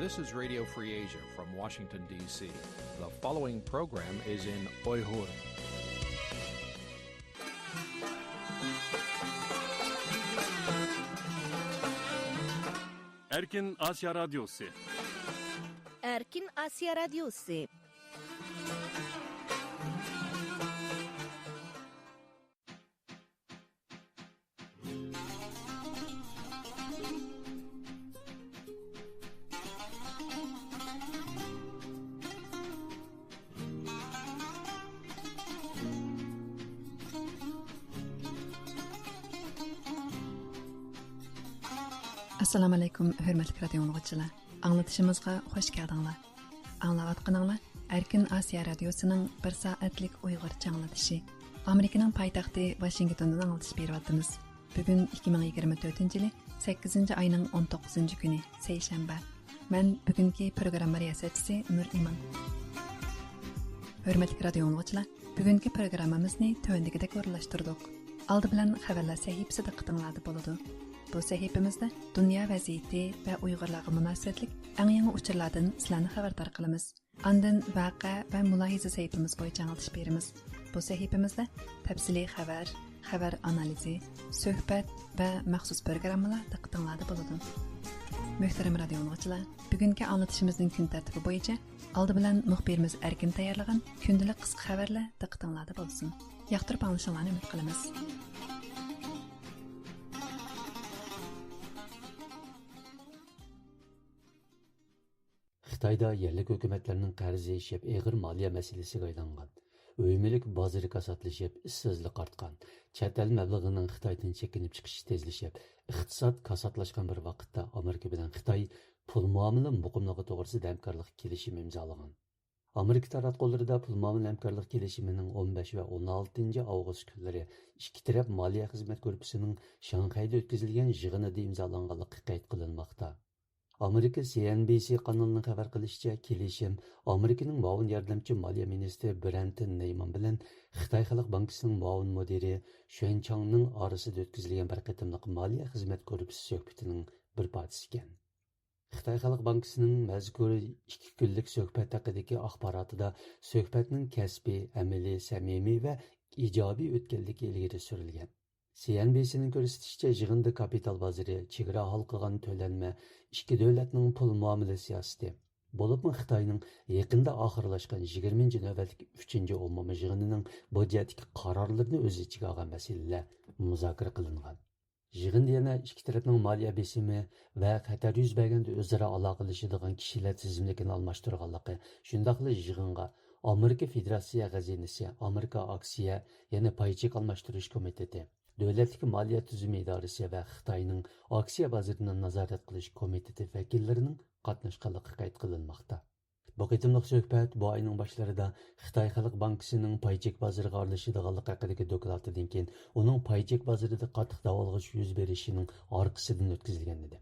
This is Radio Free Asia from Washington, D.C. The following program is in Uyghur. Erkin Asya Radyosu. Erkin Asya Radyosu. Assalamu alaykum, hörmətli radio dinləyicilər. Anlatışımızğa xoş gəldinglər. Anlayatqanыңlar Erkin Asiya Radiosu'nun 1 saatlik Uyghurca anlatışı. Amerikanın paytaxtı Washington'dan anlatış beriyatımız. Bugün 2024 yılı 8. ayının 19. günü, seyşembe. Mən bugünkü proqram riyasətçisi Nur İman. Hörmətli radio dinləyicilər, bugünkü proqramımızı tövəndikidək orlaşdırdıq. Aldı bilan xəbərlər səhifəsi diqqətinizdə boladı. Bu səhifəmizdə dünya vəziyyəti və Uyğurlarga münasibətlik ən yangi uçurlardan sizlarni xəbərdar qılımız. Ondan vaqe və mülahizə səhifəmiz boyunca anlatış berimiz. Bu səhifəmizdə təfsili xəbər analizi, söhbət və məxsus proqramlar diqqətinizdə boladı. Möhtərəm radio dinləyicilər, bugünkü anlatışımızın gün tərtibi boyunca aldı bilan müxbirimiz Erkin tayyorlagan gündəlik qısqa xəbərlər diqqətinizdə bolsun. Yaxtırıb anlaşılığını ümid qılırıq. Xitayda yerlik hökumətlərinin qarzi işib ağır maliyyə məsələsiga aylanğan. Öymülük bazarı kasatlashib, işsizlik artqan. Chet el məbləğinin Xitaydan çəkinib çıxışı tezləşib, iqtisad kasatlashgan bir vaqtda Amerika bilan Xitay pul muomala muqimligi to'g'risida hamkorlik kelishimi imzolagan. Amerika taratqularida pul muomala hamkorlik kelishimining 15 va 16 avgust kunlari ikki taraf maliyyə xizmat korpusining Shanxayda o'tkazilgan yig'inida imzolanganligi qayd qilinmoqda. Amerika CNBC kanalının xabar qilishicha, kelishim Amerikaning muavin yordamchi moliya ministri Brenton Neyman bilan Xitoy Xalq bankisining muavin mudiri Xuan Changning orasida o'tkazilgan bir qatimliq moliya xizmat korpusi suhbatining bir partisi ekan. Xitoy Xalq bankisining mazkur 2 kunlik suhbat haqidagi axborotida suhbatning kasbiy, amaliy, samimiy va ijobiy o'tganligi ilgari surilgan. CNBC'nin ko'rsatishicha, yig'inda kapital bozori, chegara halqagan to'lanma, ikki davlatning pul muomala siyosati, bo'libmi Xitoyning yaqinda oxirlashgan 20-navbatlik 3-umumiy yig'inining budjetdagi qarorlarini o'z ichiga olgan masalalar muzokara qilingan. Yig'inda yana ikki tarafning moliya besimi va xatar yuz berganda o'zaro aloqalashadigan kishilar tizimligini almashtirganligi, shundaqla yig'inga Amerika Federatsiya xazinasi, Amerika aksiya, yana paychek almashtirish komiteti, Davlatlik moliya tuzumi idorasi va Xitoyning aksiya bozorini nazorat qilish komiteti vakillarining qatnashganligi qayd qilinmoqda. Bu qitimliq suhbat bu oyning boshlarida Xitoy Xalq bankisining paychek bozoriga aralashadiganligi haqidagi doklatidan keyin uning paychek bozorida qattiq davolg'ish yuz berishining orqasidan o'tkazilgan edi.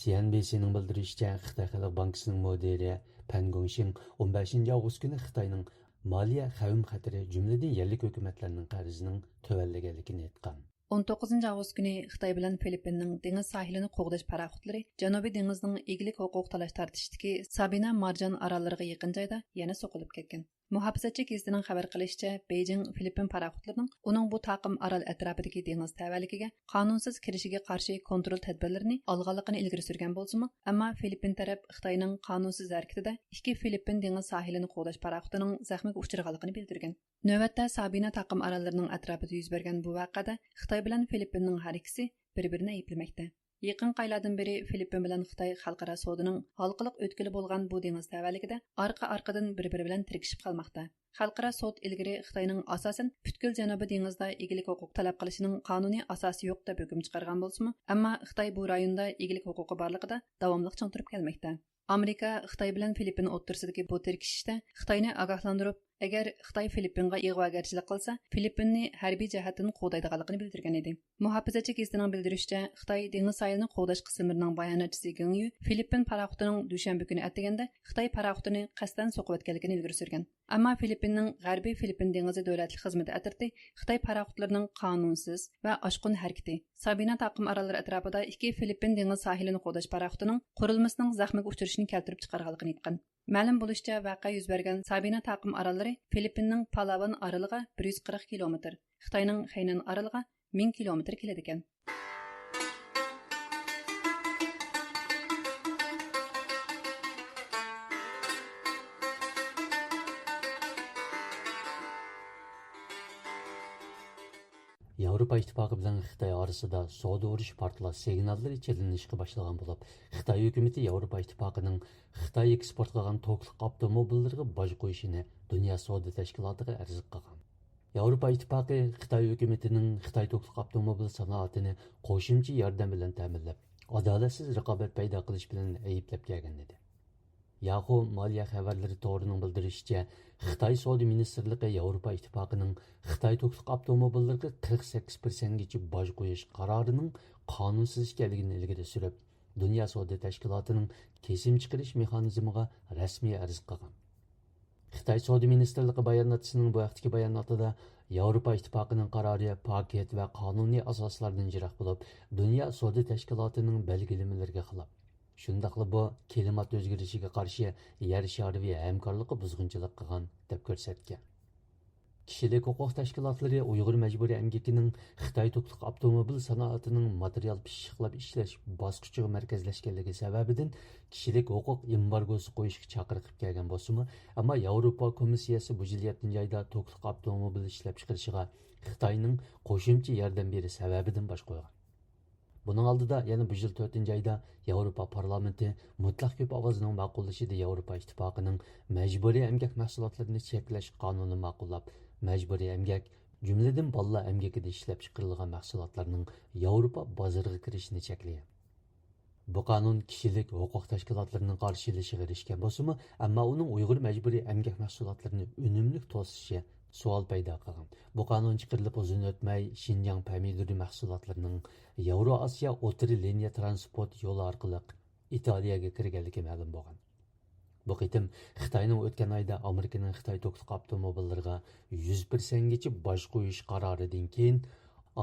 CNBC'ning bildirishicha, Xitoy Xalq bankisining mudiri Pan Gongxing 15 avgust kuni Xitoyning moliya xavf xatari jumladan yerlik hukumatlarning qarzining tuvanlaganligini aytgan. 19 avgust günü Xitay bilan Filippinning dengiz sahilini qo'g'dash paraxodlari Janubiy dengizning eglik huquq talash tartishdagi Sabina Marjan orollariga yaqin joyda yana so'qilib ketgan. Muhofizatchi gazetining xabar qilishicha, Beijing Filippin paraxodlarining uning bu taqim orol atrofidagi dengiz tavalligiga qonunsiz kirishiga qarshi kontrol tadbirlarini olganligini ilgari surgan bo'lsa-mu, ammo Filippin taraf Xitoyning qonunsiz harakatida ikki Filippin dengiz sahilini qo'g'dash paraxodining zaxmiga uchraganligini bildirgan. Növbətdə Sabina taqım arallarının ətrafında yüz bergan bu vaqada Xitoy bilan Filippinning harakisi bir-birini ayıplamoqda. Yaqin qaylardan beri Filippin bilan Xitoy xalqaro savdoning halqiliq o'tkili bo'lgan bu dengiz tavalligida arqa-arqadan bir-biri bilan tirkishib qolmoqda. Xalqaro sud ilgari Xitoyning asosan butkul Janubiy dengizda egilik huquq talab qilishining qonuniy asosi yo'q deb hukm chiqargan bo'lsa-mu, ammo Xitoy bu rayonda egilik huquqi borligida davomli ching turib kelmoqda. Amerika Xitoy bilan Filippin o'rtasidagi bu tirkishishda Xitoyni ogohlantirib, agar Xitoy Filippinga ig'vogarchilik qilsa, Filippinni harbiy jihatdan qo'g'daydiganligini bildirgan edi. Muhofizachi gazetining bildirishicha, Xitoy dengiz sohilini qo'g'dash qismlarining bayonotchisi Geng Yu Filippin paraxotining dushanba kuni ataganda Xitoy paraxotini qasddan so'qib o'tganligini ilgari surgan. Ammo Filippinning G'arbiy Filippin dengizi davlatlik xizmati atirti Xitoy paraxotlarining qonunsiz va oshqun harakati Sabina taqim orollari atrofida ikki Filippin dengiz sohilini qo'g'dash paraxotining qurilmasining zaxmiga uchrashini keltirib chiqarganligini aytgan. Ma'lum bo'lishicha, voqea yuz bergan Sabina taqim orollari Filippinning Palawan oroliga 140 kilometr, Xitoyning Hainan oroliga 1000 kilometr keladi ekan. Yevropa İttifaqı bilan Xitoy orasida savdo urush portlash signallari chelinishga boshlagan bo'lib, Xitoy hukumatı Yevropa İttifaqının Xitoy eksport qilgan to'qliq avtomobillarga boj qo'yishini Dunyo savdo tashkilotiga arz qilgan. Yevropa İttifaqı Xitoy hukumatining Xitoy to'qliq avtomobil sanoatini qo'shimcha yordam bilan ta'minlab, adolatsiz raqobat paydo qilish bilan ayblab kelgan edi. Yahoo Moliya xabarlari to'g'rining bildirishicha, Xitoy Savdo Ministrligi Yevropa İttifaqının Xitoy to'qliq avtomobillarga 48% gacha boj qo'yish qarorining qonunsiz ekanligini ilgari surib, Dunyo savdo tashkilotining kesim chiqarish mexanizmiga rasmiy arz qilgan. Xitoy Savdo Ministrligi bayonotchisining bu vaqtdagi bayonotida Yevropa İttifaqının qarori paket va qonuniy asoslardan jiroq bo'lib, Dunyo savdo tashkilotining belgilamalariga xilof. Shundaqla bu klimat o'zgarishiga qarshi yer shariviy hamkorlikqa buzg'unchilik qilgan deb ko'rsatgan. Kishilik huquq tashkilotlari Uyg'ur majburiy emgakining Xitoy to'qliq avtomobil sanoatining material pishiqlab ishlash bosqichiga markazlashganligi sababidan kishilik huquq embargosi qo'yishga chaqiriq kelgan bo'lsa-mu, ammo Yevropa komissiyasi bu yil 7-oyda to'qliq avtomobil ishlab chiqarishiga Xitoyning qo'shimcha yordam berish sababidan bosh qo'ygan. Buning oldida yana bu yil 4-oyda Yevropa parlamenti mutlaq ko'p ovozning ma'qullashida Yevropa ittifoqining majburiy emgak mahsulotlarini cheklash qonunini ma'qullab, majburiy emgak, jumladan bolalar emgakida ishlab chiqarilgan mahsulotlarning Yevropa bozoriga kirishini cheklagan. Bu qonun kishilik huquq tashkilotlarining qarshilashiga erishgan bo'lsa-mu, ammo uning Uyg'ur majburiy emgak mahsulotlarini unumli to'sishi savol paydo qilgan. Bu qonun chiqarilib uzun o'tmay Xinjiang pomidori mahsulotlarining Yevroasiyo o'rta liniya transport yo'li orqali Italiyaga kirganligi ma'lum bo'lgan. Bu qitim Xitoyning o'tgan oyda Amerikaning Xitoy to'qliq avtomobillariga 100% gacha boj qo'yish qaroridan keyin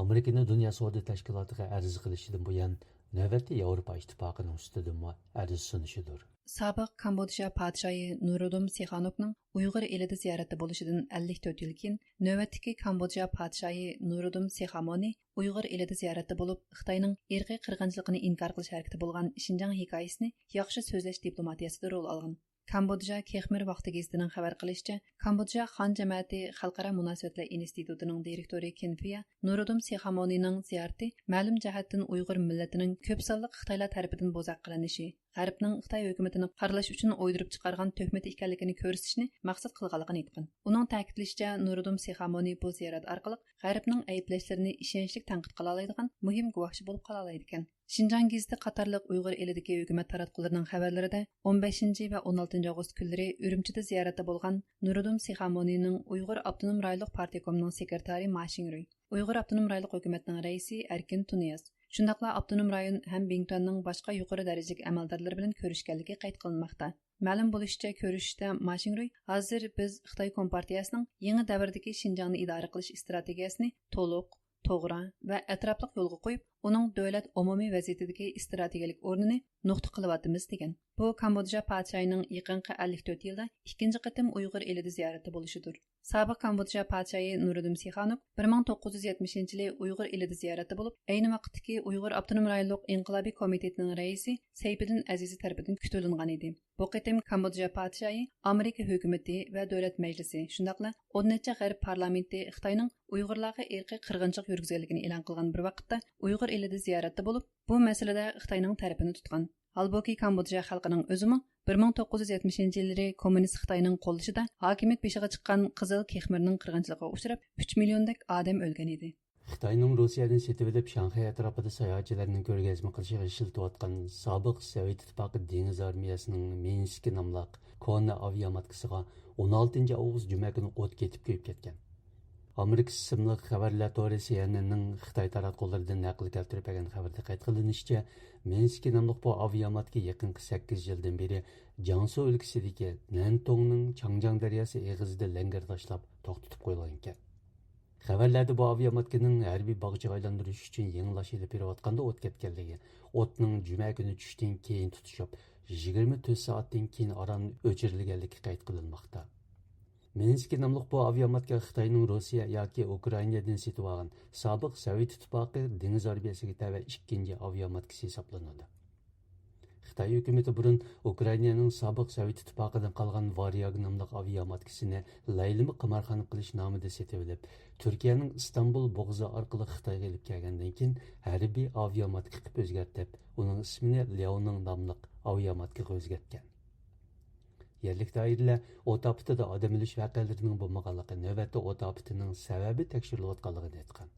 Amerikaning Dunyo savdo tashkilotiga arz qilishidan buyon navbatda Yevropa ittifoqining ustidan arz sunishidir. Sabiq Kambodja podshohi Nurodom Sihanoqning Uyg'ur elida ziyoratda bo'lishidan 54 yil keyin navbatdagi Kambodja podshohi Nurodom Sihamoni Uyg'ur elida ziyoratda bo'lib, Xitoyning irqiy qirg'inchiligini inkor qilish harakati bo'lgan Xinjiang hikoyasini yaxshi so'zlash diplomatiyasida rol olgan. Kambodja Kexmir vaqti gazetining xabar qilishicha, Kambodja Xan jamoati xalqaro munosabatlar institutining direktori Kenfiya Nurodom Sihamonining ziyorati ma'lum jihatdan Uyg'ur millatining ko'p sonli Xitoylar tarafidan bo'zaq qilinishi, G'arbning Xitoy hukumatini qaralash uchun o'ydirib chiqargan tuhmat ekanligini ko'rsatishni maqsad qilganligini aytgan. Uning ta'kidlashicha, Nurodom Sihamoni bu ziyorat orqali G'arbning ayblashlarini ishonchli tanqid qila oladigan muhim guvohchi bo'lib qola oladi ekan. Xinjiang gazeti qatorliq Uyg'ur elidagi hukumat taratqullarining xabarlarida 15 va 16 avgust kunlari Urumchida ziyoratda bo'lgan Nurodom Sihamonining Uyg'ur Avtonom rayonlik partiyasining sekretari Ma Xingruy, Uyg'ur Avtonom rayonlik hukumatining raisi Erkin Tuniyaz, shundaqla Avtonom rayon ham Bingtonning boshqa yuqori darajalik amaldorlari bilan ko'rishganligi qayd qilinmoqda. Ma'lum bo'lishicha, ko'rishishda Ma Xingruy hozir biz Xitoy Kompartiyasining yangi davrdagi Xinjiangni idora qilish strategiyasini to'liq, to'g'ri va atrofliq yo'lga qo'yib, uning davlat umumiy vaziyatidagi strategik o'rnini nuqta qilyapmiz degan. Bu Kambodja podshohining yaqinqi 54 yilda ikkinchi qatim Uyg'ur elida ziyoratda bo'lishidir. Sobiq Kambodja podshohi Nurodom Sihanoq 1970-yili Uyg'ur elida ziyoratda bo'lib, ayni vaqtdagi Uyg'ur Avtonom rayonlik inqilobiy komitetining raisi Sayfiddin Azizi tarafidan kutilingan edi. Bu qatim Kambodja podshohi Amerika hukumati va davlat majlisi, shundaqla 10 g'arb parlamenti Xitoyning Uyg'urlarga irqiy qirg'inchilik yurgizganligini e'lon qilgan bir vaqtda Uyg'ur elida ziyoratda bo'lib, bu masalada Xitoyning tarafini tutgan. Halbuki Kambodja xalqining o'zimi 1970-yillarda kommunist Xitoyning qo'llashida hokimiyat beshiga chiqqan Qizil Kexmirning qirg'inchiligiga uchrab 3 milliondek odam o'lgan edi. Xitoyning Rossiyadan setib olib Shanxay atrofida sayohatchilarning ko'rgazma qilishiga ishlatayotgan sobiq Sovet Ittifoqi dengiz armiyasining Minsk nomli kona aviamatkasiga 16 avgust juma kuni o't ketib kuyib ketgan. Amerika ismli xabarlar to'g'ri CNNning Xitoy taratqullaridan naql keltirib bergan xabarda qayd qilinishicha, Minsk nomli bu aviamatka yaqinqi 8 yildan beri Jiangsu o'lkasidagi Nantongning Changjiang daryosi eg'izida langar tashlab to'xtatib qo'yilgan ekan. Xabarlarda bu aviamatkaning harbiy bog'chaga aylantirish uchun yenglash ilib berayotganda o't ketganligi, o'tning juma kuni tushdan keyin tutishib 24 soatdan keyin aran o'chirilganligi qayd qilinmoqda. Minsk nomli bu aviamatka Xitoyning Rossiya yoki Ukrainadan setib olgan sobiq Sovet Ittifoqi dengiz armiyasiga tava ikkinchi aviamatkasi hisoblanadi. Xitoy hukumati burun Ukrainaning sobiq Sovet Ittifoqidan qolgan Varyag nomli aviamatkasini laylimi qimorxona qilish nomida setib olib, Turkiyaning Istanbul bo'g'zi orqali Xitoyga olib kelgandan keyin harbiy aviamatka qilib o'zgartib, uning ismini Leoning nomli aviamatkaga o'zgartgan. Yerlik doiralar o't ofatida odam o'lish voqealarining bo'lmaganligi, navbatda o't ofatining sababi tekshirilayotganligini aytgan.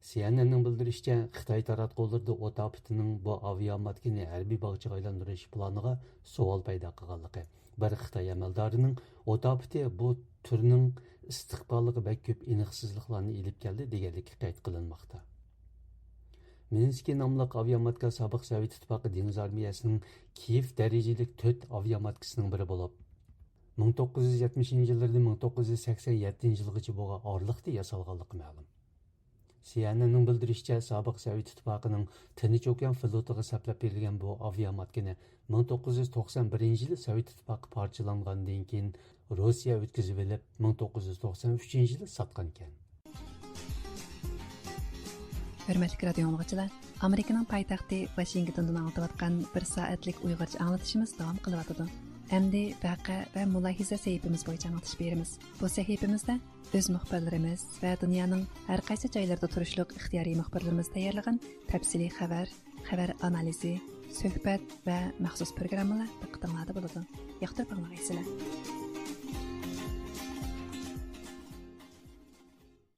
CNNning bildirishicha, Xitoy taratqularida o't ofatining bu aviamatkani harbiy bog'chaga aylantirish planiga savol paydo qilganligi, bir Xitoy amaldorining o't ofati bu turning istiqbolliga bak ko'p aniqsizliklarni ilib keldi deganligi qayd qilinmoqda. Minsk nomli aviamatka sobiq Sovet Ittifoqi dengiz armiyasining Kiyev darajalik 4 aviamatkasining biri bo'lib, 1970-yillardan 1987-yilgacha bo'lgan oraliqda yasalganligi ma'lum. CNNning bildirishicha, sobiq Sovet Ittifoqining Tinch okean flotiga saplab berilgan bu aviamatkani 1991-yili Sovet Ittifoqi parchalangandan keyin Rossiya o'tkazib olib, 1993-yili sotgan ekan. Hürmetli radio dinləyicilər, Amerikanın paytaxtı Washingtondan anlatılan 1 saatlik Uyğurca anlatışımız davam qılıbdı. Əmdi vaqe və mülahizə səhifəmiz boyunca anlatış berimiz. Bu səhifəmizdə öz müxbirlərimiz və dünyanın hər qaysı joylarında turuşluq ixtiyari müxbirlərimiz tayyorlagan təfsili xəbər analizi, söhbət və məxsus proqramlar diqqətinizdə болады. Yaxtırıb anlayasınızlar.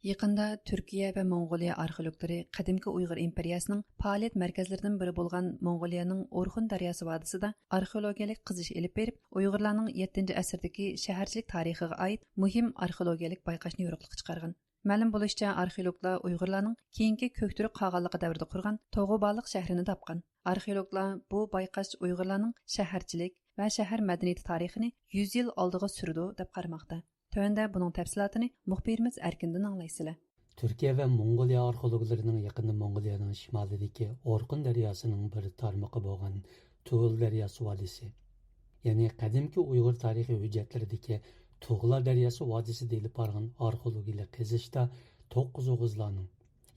Yaqında Türkiye ve Mongoliya arxeologları qadimki Uyghur imperiyasının fəaliyyət mərkəzlərindən biri bolğan Mongoliyanın Orxun daryosi vadisida arxeologiyalik qizish elib berib, Uyghurlarning 7-ci əsrdəki şəhərçilik tarixiga aid muhim arxeologiyalik bayqashni yo'riqlikka chiqargan. Ma'lum bo'lishicha, arxeologlar Uyghurlarning keyingi ko'kturuq qag'anligi davrida qurgan To'g'ubaliq shahrini topgan. Arxeologlar bu bayqash Uyghurlarning shaharchilik va shahar madaniyati tarixini 100 yil oldiga surdi deb qaramoqda. Tövəndə bunun təfsilatını muxbirimiz Erkin'dən anlaysınlar. Türkiye ve Mongoliya arxeologlarının yakında Mongoliyanın şimalideki Orxun daryasının bir tarmaqı bolğan Tuğul daryosi vadisi. Yani qadimki Uyghur tarixi hüccətləridəki Tuğlar daryosi vadisi deyilib barğan arxeologiyalik qazışda 9 oğuzlarning,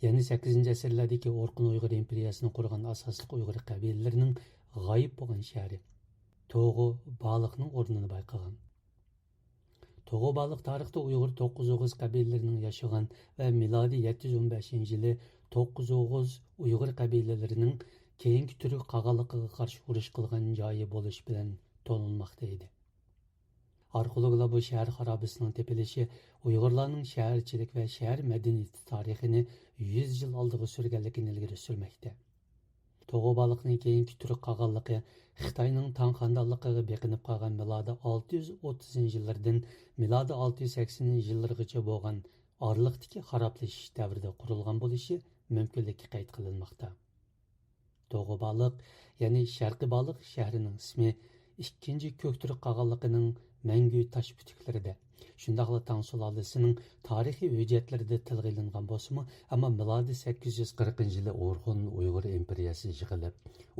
yani 8-ci əsrlərdəki Orxun Uyghur imperiyasını qurğan asaslıq Uyghur qəbilələrinin g'ayib bolğan şəhəri Toğubaliqning o'rnini bayqagan. Toğubaliq tarixda Uyghur 9 Oğuz qabilələrinin yaşagan və miladi 715-yili 9 Oğuz Uyghur qabilələrinin keyinki türk qağanlığına qarşı uruş qılğan joyi bo'lish bilan tonulmaqda edi. Arxeologlar bu şəhər xarabəsinin tepilişi Uyghurlarning şəhərçilik və şəhər mədəniyyəti tarixini 100 yil oldiga sürgənligini ilgari sürməkdə. Toğubaliqning keyinki türk qağanlığı Xitoyning Tang xandonligiga beqinib qolgan milodi 630-yillardan milodi 680-yillargacha bo'lgan oraliqdagi xaroblashish davrida qurilgan bo'lishi mumkinligi qayd qilinmoqda. To'g'ubaliq, ya'ni Sharqiy Baliq shahrining ismi ikkinchi ko'kturuq qag'anligining mangu tosh butiklarida, shundaqla Tang sulolasining tarixiy hujjatlarida tilga ilingan bo'lsa-mu, ammo milodi 840-yili Orxun Uyg'ur imperiyasi yig'ilib,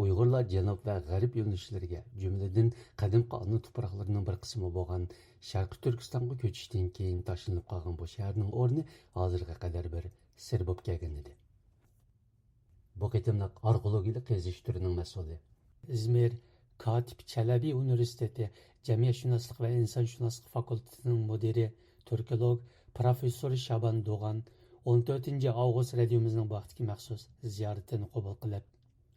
Uyg'urlar janub va g'arb yo'nalishlariga, jumladan qadimgi ona tuproqlarining bir qismi bo'lgan Sharqiy Turkistonga ko'chishdan keyin tashlanib qolgan bu shaharning o'rni hozirga qadar bir sir bo'lib kelgan edi. Bu qitimliq arxeologiyalik qazish turining mas'uli İzmir Katip Çelebi Üniversiteti Cemiyeşşünaslık ve İnsansşünaslık Fakültetining müdiri, Türkolog Profesör Şaban Doğan 14 avgust radiomizning vaqtiki maxsus ziyoratini qabul qilib,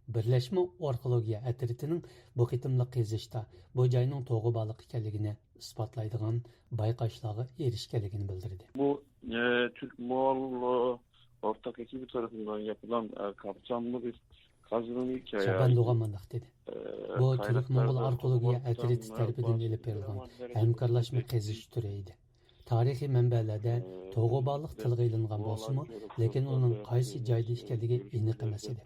Birleşme Arxeologiya atritining bu qitimliq qazishda bu joyning To'g'ubaliq ekanligini isbotlaydigan bayqashlarga erishganligini bildirdi. Bu Türk-Moğol ortak ekibi tarafından yapılan kapsamlı bir kazının hikaye. Şaban Doğanmanlık dedi. Bu Türk Mongol Arkeologiya Atreti tarafından elip verilgan hemkarlaşma keziş türeydi. Tarihi mənbələrdə Toğubalıq tilgə ilingan bolsunmu, lekin onun qaysı joyda ekanligi aniq emas edi.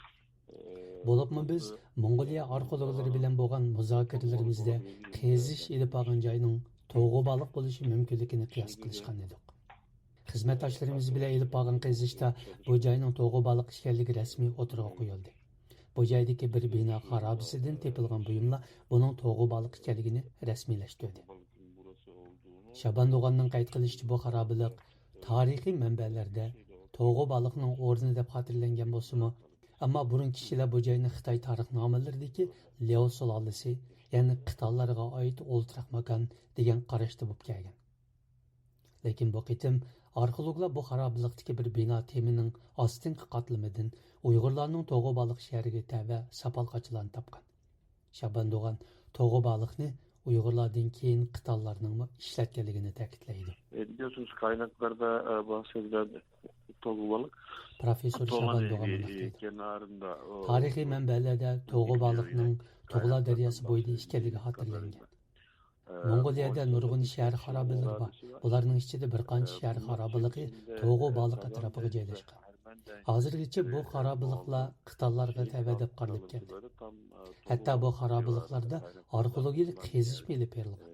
Bo'libmi biz Mongoliya arxeologları bilan bo'lgan muzokiralarimizda kezish elib olgan joyning Toğubalıq bo'lishi mumkinligini qiyos qilishgan edik. Xizmatdoshlarimiz bilan elib olgan kezishda bu joyning Toğubalıq ekanligi rasmiy o'tirg'a qo'yildi. Bu joydagi bir bino xarobasidan tepilgan buyumlar buning Toğubalıq ekanligini rasmiylashtirdi. Şaban Doğan'ın qayd qilishicha bu xarobalık tarixiy manbalarda Toğubalıqning o'rni deb xotirlangan bo'lsa-mu, ammo burun kishilar bu joyni Xitoy tarixnomalaridagi Liao sulolasi, ya'ni Xitoylarga oid o'ltiraq makon degan qarashda bo'lib kelgan. Lekin bu qitim arxeologlar bu xarobalıqdagi bir bino temining ostingi qatlamidan Uyg'urlarning Toğubalıq shahriga tava sapal qochilarni topgan. Şaban Doğan Toğubalıqni Uygurlardan keyin Xitoylarning ishlatganligini ta'kidlaydi. Biliyorsunuz kaynaklarda bahsedilen Toğubalık Profesör Şaban Doğan kenarında tarixiy manbalarda Toğubalıqning Toğular daryosi bo'yida ekanligi xotirlangan. Mongoliyada nurg'un shahar xarobalari bor. Bularning ichida bir qancha shahar xarobaligi Toğubalıq atrofiga joylashgan. Hozirgacha bu xarobalıqlar Xitoylarga tava deb qaralib keldi. Hatto bu xarobalıqlarda arxeologik kezish elib berilgan.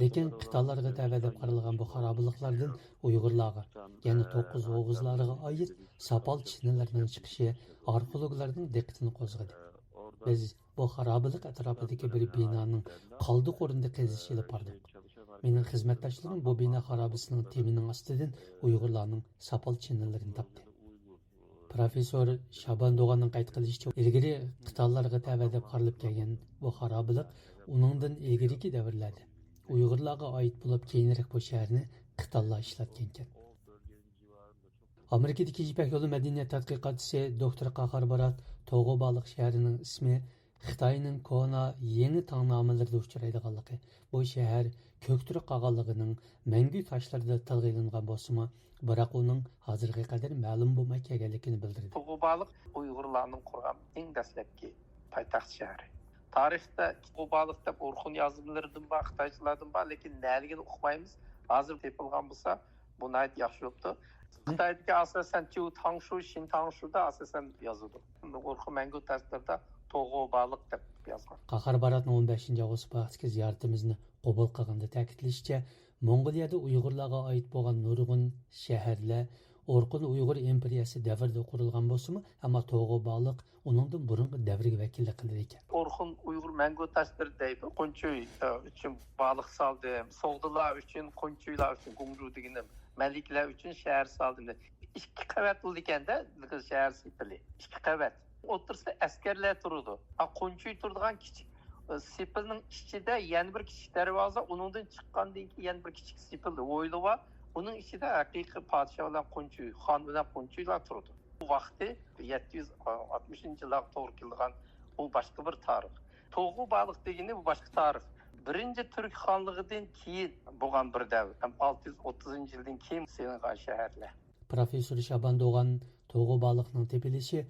Lekin Xitoylarga tava deb qaralgan bu xarobalıqlardan Uyg'urlarga, ya'ni 9 Oğuzlarga oid sapal chinlarning chiqishi arxeologlarning diqqatini qo'zg'adi. Biz bu xarobalıq atrofidagi bir binoning qoldiq o'rinda kezish elib bordik. Mening xizmatdoshlarim bu bino xarobasining temining ostidan Uyg'urlarning sapal chinlarini topdi. Profesör Şaban Doğan'ın qayd qilishicha, ilgari Xitoylarga tava deb qaralib kelgan bu xarobalık uningdan ilgariki davrlarda Uyg'urlarga oid bo'lib, keyinroq bu shaharni Xitoylar ishlatgan ekan. Amerikadagi Ipak yo'li madaniyat tadqiqotchisi doktor Qahar Barat Toğubalıq shahrining ismi Xitoyning kona yangi tongnomalarida uchraydiganligi, bu shahar Köktürk qag'alligining mangu toshlarida tilga ilingan bo'lsa-mu, biroq uning hozirga qadar ma'lum bo'lmay kelganligini bildirdi. Toğubalıq Uyg'urlarning qurgan eng dastlabki poytaxt shahri. Tarixda Toğubalıq deb Orxun yozimlaridan bor, Xitoychilardan bor, lekin naligini o'qimaymiz. Hozir tepilgan bo'lsa, bu nayt yaxshi bo'libdi. Xitoydagi asosan Chu Tangshu, Shin Tangshuda asosan yozildi. Orxun mangu toshlarda Toğubalıq deb yozgan. Qahar Baratning 15-avgust vaqtdagi ziyoratimizni qabul qilganda ta'kidlashicha, Mongoliyada Uyg'urlarga oid bo'lgan nurg'un shaharlar Orqun Uyg'ur imperiyasi davrida qurilgan bo'lsa-mu, ammo Toğubalıq uningdan burungi davrga vakillik qildi ekan. Orxun Uyg'ur mangu tashlari deydi. Qonchuy uchun baliq soldim, Soğdular uchun, Qonchuylar uchun, Gongju deganim, Maliklar uchun shahar soldim. 2 qavat bo'ldi ekanda, shahar sepili. 2 qavat. O'tirsa askarlar turdi. Qonchuy turadigan kichik sepilning ichida yana bir kichik darvoza, uningdan chiqqandan keyin yana bir kichik sepil o'yli va uning ichida haqiqiy podshohlar Qonchuy, xon bilan Qonchuylar turdi. Bu vaqtda 760-yillar to'g'ri kelgan bu boshqa bir tarix. Toğubalıq degani bu boshqa tarix. Birinchi Türk xonligidan keyin bo'lgan bir davr. 630-yildan keyin silingan shaharlar. Profesör Şaban Doğan Toğubalıqning tepilishi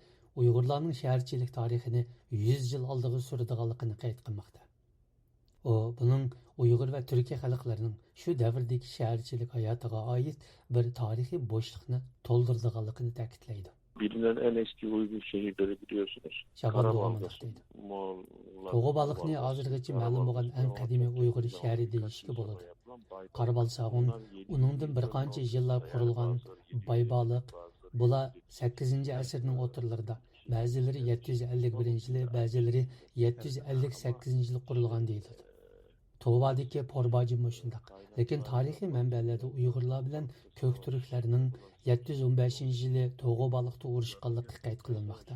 Uyg'urlarning shaharchilik tarixini 100 yil oldiga suradiganligini qayd qilmoqda. O buning Uyg'ur va Turkiya xalqlarining shu davrdagi shaharchilik hayotiga oid bir tarixiy bo'shliqni to'ldirganligini ta'kidlaydi. Bilinen en eski Uygur şehirleri biliyorsunuz. Şaban Doğan deydi. Toğubalıqni hozirgacha ma'lum bo'lgan eng qadimiy Uyg'ur shahri deyishga bo'ladi. Qarab olsak, uningdan bir qancha yillar qurilgan Baybaliq, bular 8-asrning o'rtalarida, ba'zilari 751-yili, ba'zilari 758-yili qurilgan deyiladi. Tovadagi Porbajim shundaq. Lekin tarixiy manbalarda Uyg'urlar bilan Köktürklarning 715-yili Toğubalıqda urushganligi qayd qilinmoqda.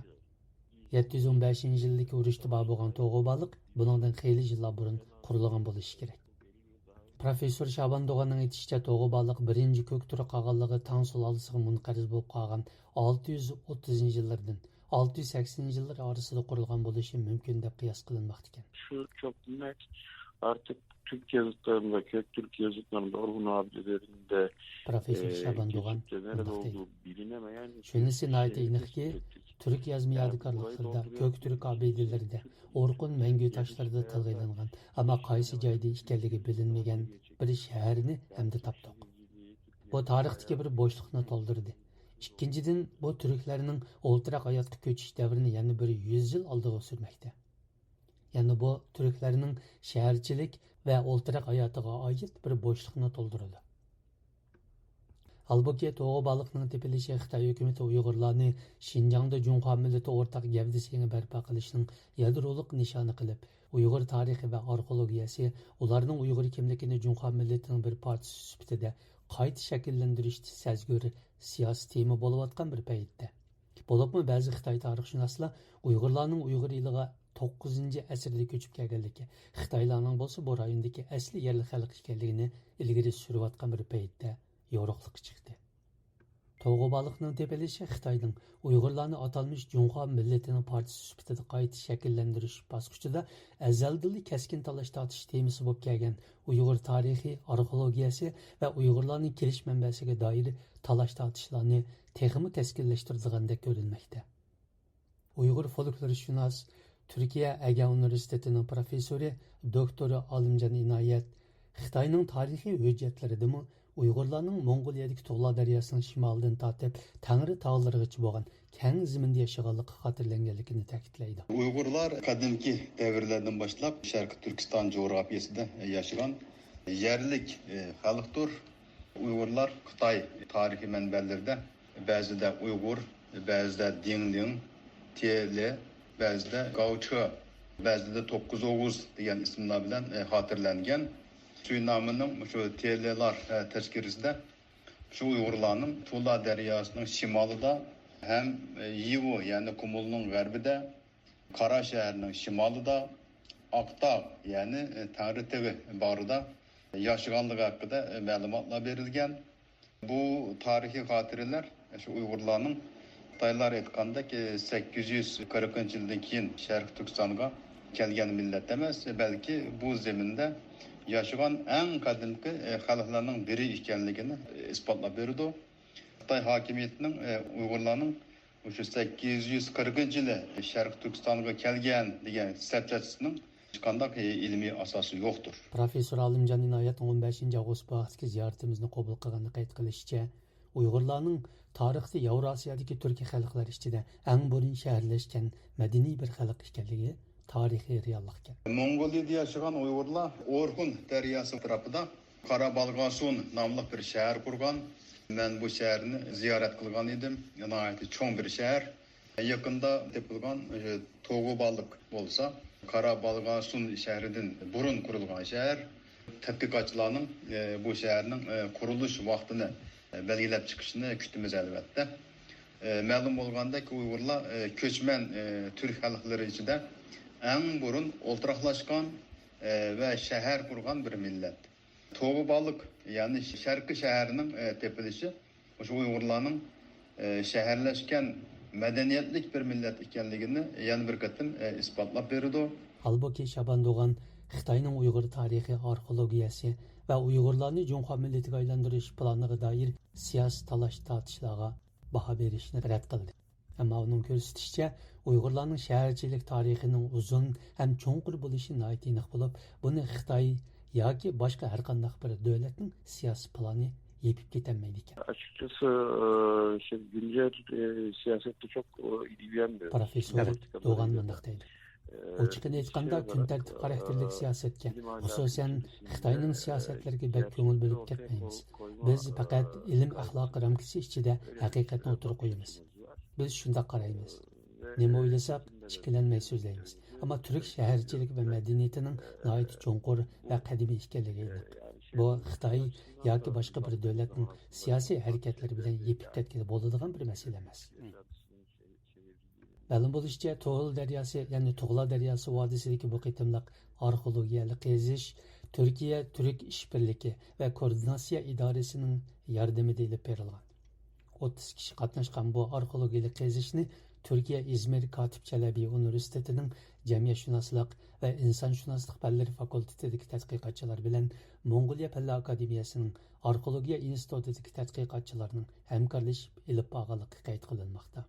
715-yildagi urushda bor bo'lgan Toğubalıq buningdan xeyli yillar burun qurilgan bo'lishi kerak. Profesör Şaban Doğan'ın aytishicha, Toğubalıq 1-Köktürk qag'alligi Tang sulolasiga munqariz bo'lib qolgan 630-yillardan 680-yillar orasida qurilgan bo'lishi mumkin deb qiyos qilinmoqda ekan. Şu çok net artık Türk yazıtlarında, Köktürk yazıtlarında, Orhun abilerinde Profesör Şaban Doğan geçip de nerede mundaq deydi. olduğu bilinemeyen Şunisi nayta şeyleri iniqki, tespit ettik. Türk yazma Yani yadigarlıqlarida, burayı dolduruyor. Köktürk abidelerida, Orqun мәңгү taşlarida tilgaylangan, ama qaysi joyda ekanligi bilinmagan bir shaharni hamda topdik. Bu tarixdagi bir bo'shliqni to'ldirdi. Ikkinchidan, bu turklarning o'ltiraq hayotga ko'chish davrini yana bir 100 yil oldiga surmoqda. Ya'ni bu turklarning shaharchilik va o'ltiraq hayotiga oid bir bo'shliqni to'ldirdi. Halbuki Toğu balıqning tepilishi Xitoy hukumati Uyg'urlarni Şinjan'da Junxo millati o'rtaq gavdasini barpo qilishning yadroliq nishoni qilib, Uyg'ur tarixi va arxeologiyasi ularning Uyg'ur kimligini Junxo millatining bir parchasi sifatida qayta shakllantirishda sazgur siyosiy tema bo'layotgan bir paytda. Bo'libmi ba'zi Xitoy tarixshunoslar Uyg'urlarning Uyg'ur eliga 9-asrda ko'chib kelganligi, Xitoylarning bo'lsa bu rayondagi asli yerli xalq ekanligini ilgari surayotgan bir paytda yo'riqliq chiqdi. Toğu balıqning tepilishi Xitoyning Uyg'urlarni atalmış Junxo millatining partiyasi sifatida qayta shakllantirish bosqichida azaldan keskin talash tortish temasi bo'lib kelgan Uyg'ur tarixi, arxeologiyasi va Uyg'urlarning kelish manbasiga doir talash tortishlarni texmi tashkillashtirdigandek ko'rilmoqda. Uyg'ur folklorshunos Turkiya Aga universitetining professori doktori Olimjon Inoyat Xitoyning tarixiy hujjatlaridami Uyg'urlarning Mong'oliyadagi Tug'la daryosining shimolidan tortib Tangri tog'larigacha bo'lgan keng zaminda yashaganligi xotirlanganligini ta'kidlaydi. Uyg'urlar qadimki davrlardan boshlab Sharqi Turkiston jo'rafiyasida yashagan yerlik xalqdir. Uyg'urlar Xitoy tarixiy manbalarida ba'zida Uyg'ur, ba'zida Dingding, Tele, ba'zida Gaucho, ba'zida 9 Oğuz degan ismlar bilan xotirlangan. Suynamının şu telelar tezkirisinde şu Uygurlarının Tula Deryası'nın şimalıda hem Yivu yani Kumul'un garbide, Karaşehir'in şimalıda, Aktağ yani Tanrıtepe bağrıda yaşaganlığı hakkında malumatlar verilgen. Bu tarihi hatireler şu Uygurlarının Xitaylar etqanda ki 840 yıldan keyin Şərq Türkistan'a kelgen millet demez. Belki bu zeminde yaşayan en kadimki xalqlarning biri ekanligini isbotlab berdi. Xitoy hokimiyatining Uyg'urlarning o'sha 840-yili Sharq Turkistonga kelgan degan hisobchasining hech qanday ilmiy asosi yo'qdir. Professor Olimjon Inoyat 15 avgust vaqtdagi ziyoratimizni qabul qilganini qayd qilishicha, Uyg'urlarning tarixda Yevrosiyadagi turkiy xalqlar ichida eng burun shaharlashgan madaniy bir xalq ekanligi tarixiy reallikdir. Mongoliyada yaşayan Uygurlar Orhun Deryası tarafında Karabalgasun namlı bir şehir kurgan. Ben bu şehrini ziyaret kılgan idim. Nihayet çoğun bir şehir. Yakında yapılgan Toğu balık olsa Karabalgasun şehrinin burun kurulgan şehir. Tədqiqatçıların bu şehrin kuruluş vaktini belgilep çıkışını kütümüz elbette. Məlum olganda ki Uygurlar köçmen Türk halkları içinde en burun oltıraqlaşkan ve şehir kurgan bir millet. Toğu balık yani Şərqi şehirinin tepilişi şu Uygurlarının şehirleşken medeniyetlik bir millet ikenligini yani bir katım ispatlap berdi. Halbuki Şaban Doğan Xitoyning Uyg'ur tarixi, arxeologiyasi va Uyg'urlarni Junxo millatiga aylantirish planiga doir siyosiy talash tortishlarga baho berishni rad qildi. Ammo uning ko'rsatishicha Uyg'urlarning shaharchilik tarixining uzun ham cho'nqur bo'lishi nihoyat aniq bo'lib, buni Xitoy yoki boshqa har qanday bir davlatning siyosiy plani yepib ketolmaydi ekan. Açıkçası güncel siyasette çok ilgilenmiyor. Professor Doğan mundaq deydi. Ochiqini aytganda kun tartib xarakterlik siyosatga, xususan Xitoyning siyosatlariga bek ko'ngil bo'lib ketmaymiz. Biz faqat ilm axloq ramkasi ichida haqiqatni o'tirib qo'yamiz. Biz shunday qaraymiz. Nima o'ylasak, ikkilanmay so'zlaymiz. Ammo turk shaharchilik va madaniyatining nihoyat cho'nqur va qadimiy ekanligi aniq. Bu Xitoy yoki boshqa bir davlatning siyosiy harakatlari bilan yepib ketgan bo'ladigan bir masala emas. Ma'lum bo'lishicha, To'g'il daryosi, ya'ni Tug'la daryosi vodisidagi bu qitimliq arxeologiyalik qazish Turkiya Turk ishbirligi va koordinatsiya idorasining yordamida olib berilgan. 30 kishi qatnashgan bu arxeologiyalik qazishni Türkiye İzmir Katip Çelebi Üniversiteti'nin Cemiyeşşünaslık ve İnsanshunoslik fanlari fakultetidagi tadqiqotchilar bilan Mongoliya Fanlar Akademiyasining Arxeologiya institutidagi tadqiqotchilarning hamkorlashib ilib borganligi qayd qilinmoqda.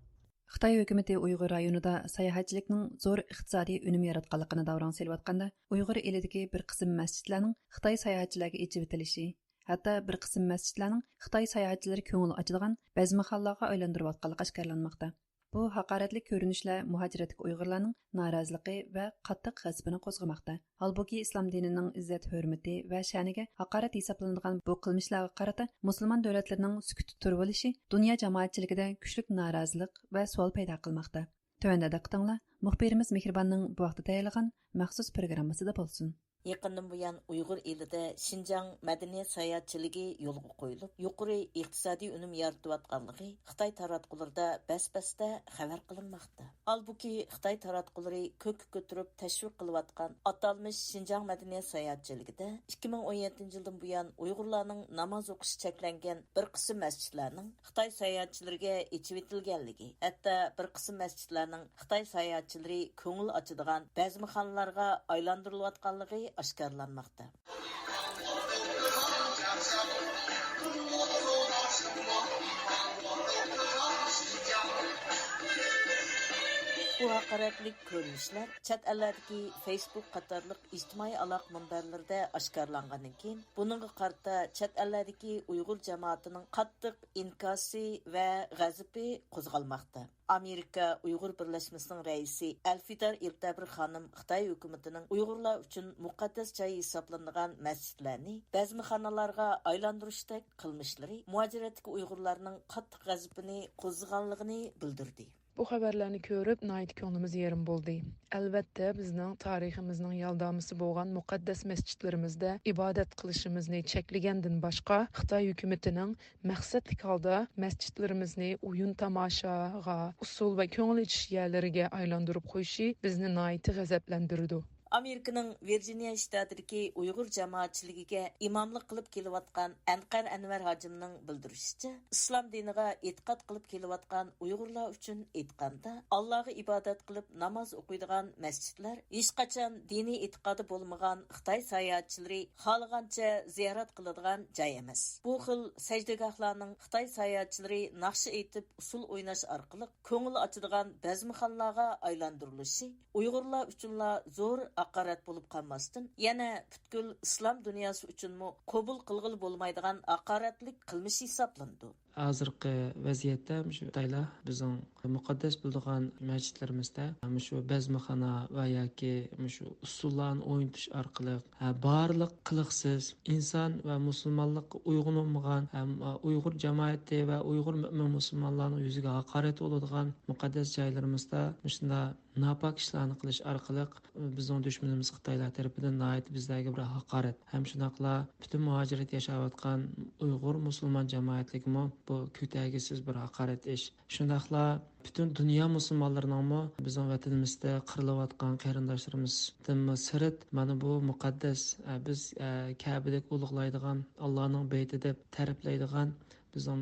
Xitoy hukumati Uyg'ur rayonida sayohatchilikning zo'r iqtisodiy unum yaratganligini davron selayotganda, Uyg'ur elidagi bir qism masjidlarning Xitoy sayohatchilarga ichib etilishi, hatto bir qism masjidlarning Xitoy sayohatchilari ko'ngil ochadigan bazmixonlarga aylantirayotganligi oshkorlanmoqda. Bu haqoratlik ko'rinishlar muhojiratlik Uyg'urlarning noroziligi va qattiq g'azabini qo'zg'amoqda. Holbuki islom dinining izzat hurmati va sha'niga haqorat hisoblanadigan bu qilmishlarga qarata musulmon davlatlarining sukut turib olishi dunyo jamoatchiligida kuchli norozilik va savol paydo qilmoqda. Tövəndə diqqətinizə muxbirimiz Mehribonning bu vaqtda tayyorlagan maxsus programmasida bo'lsin. Yaqindan buyan Uyg'ur elida Xinjiang madaniyat sayohatchiligi yo'lga qo'yilib, yuqori iqtisodiy unum yaratayotganligi Xitoy taratqularida bas-basda xabar qilinmoqda. Albuki Xitoy taratqulari ko'k ko'tarib tashviq qilayotgan atalmish Xinjiang madaniyat sayohatchiligida 2017-yildan buyan Uyg'urlarning namoz o'qishi cheklangan bir qism masjidlarning Xitoy sayohatchilariga ichib etilganligi, hatto bir qism masjidlarning Xitoy sayohatchilari ko'ngil ochadigan bazmixonlarga aylantirilganligi aşkarlanmakta. Bu haqoratlik ko'rinishlar chet ellardagi Facebook qatorliq ijtimoiy aloqa manbalarida oshkorlangandan keyin buningga qarata chet ellardagi Uyg'ur jamoatining qattiq inkosi va g'azabi qo'zg'almoqda. Amerika Uyg'ur birlashmasining raisi Alfidar Iltabir xonim Xitoy hukumatining Uyg'urlar uchun muqaddas joy hisoblanadigan masjidlarni bazmixonalarga aylantirishdek qilmishlari muhojiratdagi Uyg'urlarning qattiq g'azabini qo'zg'aganligini bildirdi. Bu xabarlarni ko'rib, nayt ko'nglimiz yerim bo'ldi. Albatta, bizning tariximizning yaldamisi bo'lgan muqaddas masjidlarimizda ibodat qilishimizni cheklagandan boshqa, Xitoy hukumatining maqsadli holda masjidlarimizni o'yin tomoshaga, usul va ko'ngil ichish yerlariga aylantirib qo'yishi bizni nayt g'azablantirdi. Amerikaning Virginia shtatidagi Uyg'ur jamoatchiligiga imomlik qilib kelayotgan Anqar Anvar hojimning bildirishicha, islom diniga e'tiqod qilib kelayotgan Uyg'urlar uchun aytganda, Allohga ibodat qilib namoz o'qiydigan masjidlar hech qachon diniy e'tiqodi bo'lmagan Xitoy sayohatchilari xohlagancha ziyorat qiladigan joy emas. Bu xil sajdagohlarning Xitoy sayohatchilari naqshi aytib usul o'ynash orqali ko'ngil ochadigan bazmixonlarga aylantirilishi Uyg'urlar uchunla zo'r haqorat bo'lib qolmasdan, yana butkul islom dunyosi uchunmi qabul qilg'ili bo'lmaydigan haqoratlik qilmish hisoblandi. Hozirgi vaziyatda shu Xitoylar bizning muqaddas bo'lgan masjidlarimizda shu bazmixona va yoki shu usullarni o'ynatish orqali barliq qiliqsiz inson va musulmonlikqa uyg'un bo'lmagan Uyg'ur jamoati va Uyg'ur mo'min musulmonlarning yuziga haqorat bo'ladigan muqaddas joylarimizda shunday nopok ishlarni qilish orqali bizning dushmanimiz Xitoylar tarafidan bizlarga bir haqorat ham shunaqla butun muhojirat yashayotgan Uyg'ur musulmon jamoatligimi bu ko'tagisiz bir haqorat ish. Shundaqla butun dunyo musulmonlarining bizning vatanimizda qirilayotgan qarindoshlarimizdin sirt mana bu muqaddas biz Ka'badek ulug'laydigan Allohning beyti deb ta'riflaydigan bizning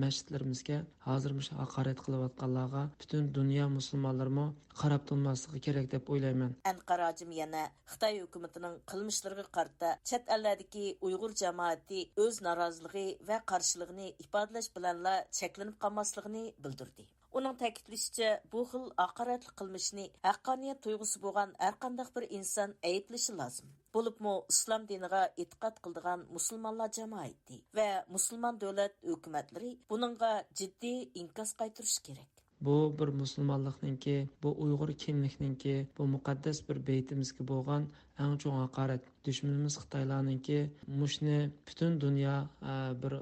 masjidlarimizga hozir haqorat qilayotganlarga butun dunyo musulmonlarimi qarab turmasligi kerak deb o'ylayman. Anqar hojim yana Xitoy hukumatining qilmishlariga qarata chet ellardagi Uyg'ur jamoati o'z noroziligi va qarshiligini ifodalash bilanla cheklanib qolmasligini bildirdi. Uning ta'kidlashicha, bu xil haqoratli qilmishni haqqoniyat tuyg'usi bo'lgan har qanday bir inson ayblashi lozim. Bo'libmi islom diniga e'tiqod qiladigan musulmonlar jamoati va musulmon davlat hukumatlari buningga jiddiy inkos qaytarish kerak. Bu bir musulmonlikninki, bu Uyg'ur kimlikninki, bu muqaddas bir beytimizga bo'lgan eng chong haqorat. Dushmanimiz Xitoylarninki mushni butun dunyo bir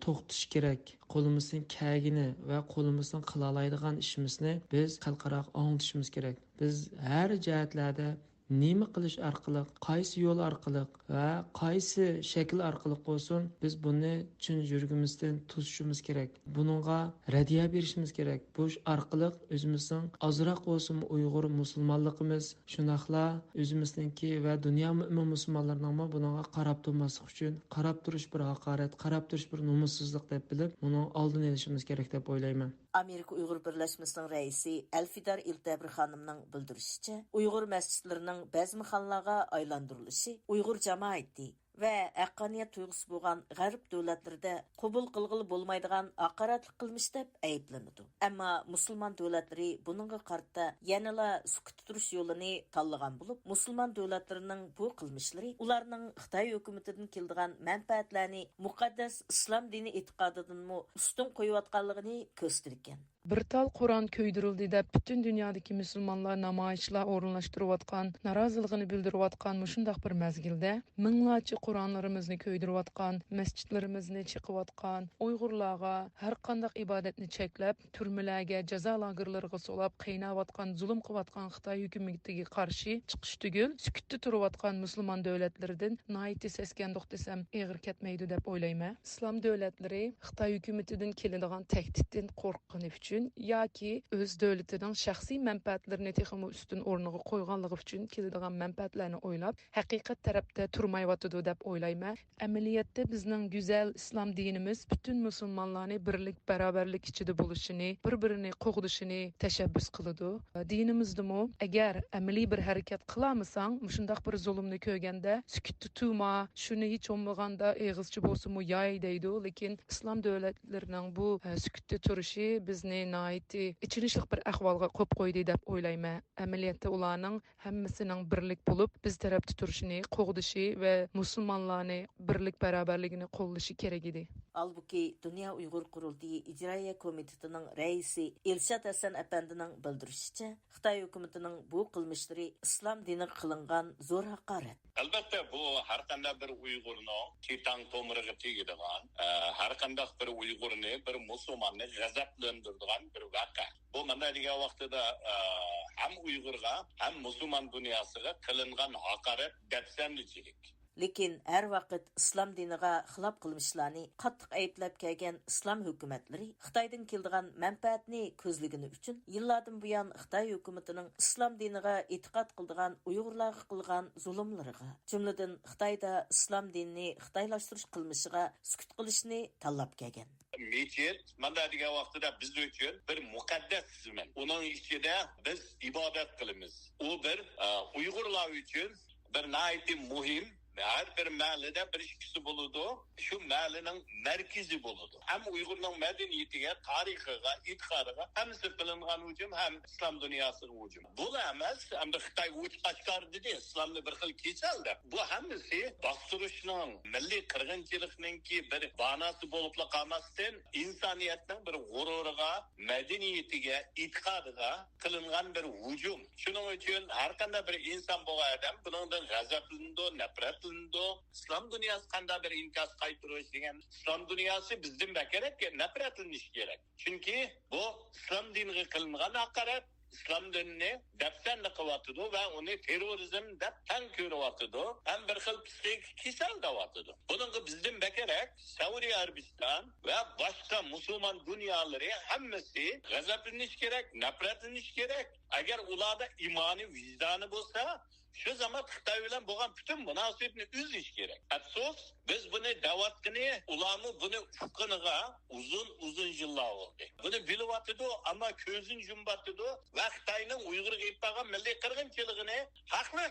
to'xtatish kerak. Qo'limizning kagini va qo'limizdan qila oladigan ishimizni biz xalqaro anglitishimiz kerak. Biz har jihatlarda nima qilish orqali, qaysi yo'l orqali va qaysi shakl orqali bo'lsin, biz buni chin yuragimizdan tutishimiz kerak. Buningga radiya berishimiz kerak. Bu orqali o'zimizning ozroq bo'lsin Uyg'ur musulmonligimiz, shunaqla o'zimizningki va dunyo mu'min musulmonlarning buningga qarab turmaslik uchun, qarab turish bir haqorat, qarab turish bir nomussizlik deb bilib, buning oldini olishimiz kerak deb o'ylayman. Amerika Uyg'ur birlashmasining raisi Alfidar Iltabir xonimning bildirishicha, Uyg'ur masjidlarining bazmixonlarga aylantirilishi Uyg'ur jamoati va haqqoniyat tuyg'usi bo'lgan g'arb davlatlarida qabul qilg'ili bo'lmaydigan haqoratlik qilmish deb ayblanadi. Ammo musulmon davlatlari buningga qarta yanala sukut turish yo'lini tanlagan bo'lib, musulmon davlatlarining bu qilmishlari ularning Xitoy hukumatidan keladigan manfaatlarni muqaddas islom dini e'tiqodidan ustun qo'yayotganligini ko'rsatgan. Bir tal Qur'on köydürüldü deb bütün dünyadaki Müslümanlar namayişler orunlaştırıvatkan, narazılığını bildirıvatkan muşundaq bir mezgilde minglarca Qur'anlarımızını köydürüvatkan, mescitlerimizni çıkıvatkan, Uygurlarga her qandaq ibadetini çeklep, türmelerge, ceza lagırlarına solap, qıynavatkan, zulüm qıvatkan Xitay hükümetiga qarşı çıkış tügül, süküttü turuvatkan Müslüman devletlerden naiti seskendoq desem eğir ketmeydi dep oylayma. İslam devletleri Xitay hükümetinden keladigan tehditden qorqqani üçün yoki o'z davlatining shaxsiy manfaatlarini texmi ustun o'rniga qo'yganligi uchun keladigan manfaatlarni o'ylab, haqiqat tarafda turmayotidi deb o'ylayman. Amaliyotda bizning go'zal islom dinimiz butun musulmonlarni birlik, barobarlik ichida bo'lishini, bir-birini qo'g'dishini tashabbus qiladi. Dinimizdami agar amaliy bir harakat qilmasang, shundaq bir zulmni ko'rganda sukut tutma, shuni hech bo'lmaganda eg'izchi bo'lsa-mu yoy deydi, lekin islom davlatlarining bu sukutda turishi bizni naiti içinishlik bir ahvolga qo'yib qo'ydi deb o'ylayman. Amaliyotda ularning hammasining birlik bo'lib, biz tarafda turishini, qo'g'dishi va musulmonlarni birlik barobarligini qo'llashi kerak edi. Albuki Dünya Uyghur Qurultayı İcraiya Komitetining raisi Elshad Hasan apandining bildirishicha, Xitoy hukumatining bu qilmishlari islom diniga qilingan zo'r haqorat. Albatta bu har qanday bir Uyg'urning ketang tomiriga tegadigan, har qanday bir Uyg'urni, bir musulmonni g'azablantiradigan bir voqea. Bu mana degan vaqtida ham Uyg'urga, ham musulmon dunyosiga qilingan haqorat dafsanlichilik. Lekin her vaqt islom diniga xilof qilmishlarni qattiq ayblab kelgan islom hukumatlari Xitoydan keladigan manfaatni ko'zligini uchun yillardan buyon Xitoy hukumatining islom diniga e'tiqod qiladigan Uyg'urlarga qilgan zulmlariga, jumladan Xitoyda islom dinini xitoylashtirish qilmishiga sukut qilishni tanlab kelgan. Mecit, mana degan vaqtida biz uchun bir muqaddas tizim. Uning ichida biz ibodat qilamiz. U bir Uyg'urlar uchun bir nihoyatda muhim her bir mahallede bir kişi buludu. Şu mahallenin merkezi buludu. Hem Uygur'un medeniyetiga, tarihiga, itiqadiga hem kılınan hücum hem İslam dünyasının hücum. Bu emas, hem de Xitay uç Qashqar dedi, İslam'da bir xil kesildi. Bu hemmisi bastırışının, milli qirg'inchilikninki bir banası bo'libla qolmasdan, insoniyatning bir g'ururiga, medeniyetiga, itiqadiga qilingan bir hücum. Shuning uchun har qanday bir inson bo'lgan odam buningdan g'azablandi, nafrat İslam dünyası qanday bir inkas qaytirish degan İslam dünyası bizden bekerek nafratlanish kerak. Çünkü bu İslam diniga qilingan haqorat, İslam dinini dafsanlik qilyotidi va uni terrorizm deb tan ko'ryotidi. Ham bir xil psixik kasal deyotidi. Buningga bizden bekerek Saudiya Arabiston va boshqa musulmon dunyolari hammasi g'azablanish kerak, nafratlanish kerak. Agar ularda imoni, vijdoni bo'lsa, şu zaman Xitoy bilan bo'lgan bütün munosabatni uzish kerak. Afsus, biz buni da'vatini, ularni buni huquqiga uzun yillar oldi. Buni bilyotidi, ammo ko'zini yumbatidi va Xitoyning Uyg'urga etgan milliy qirg'inchiligini haqli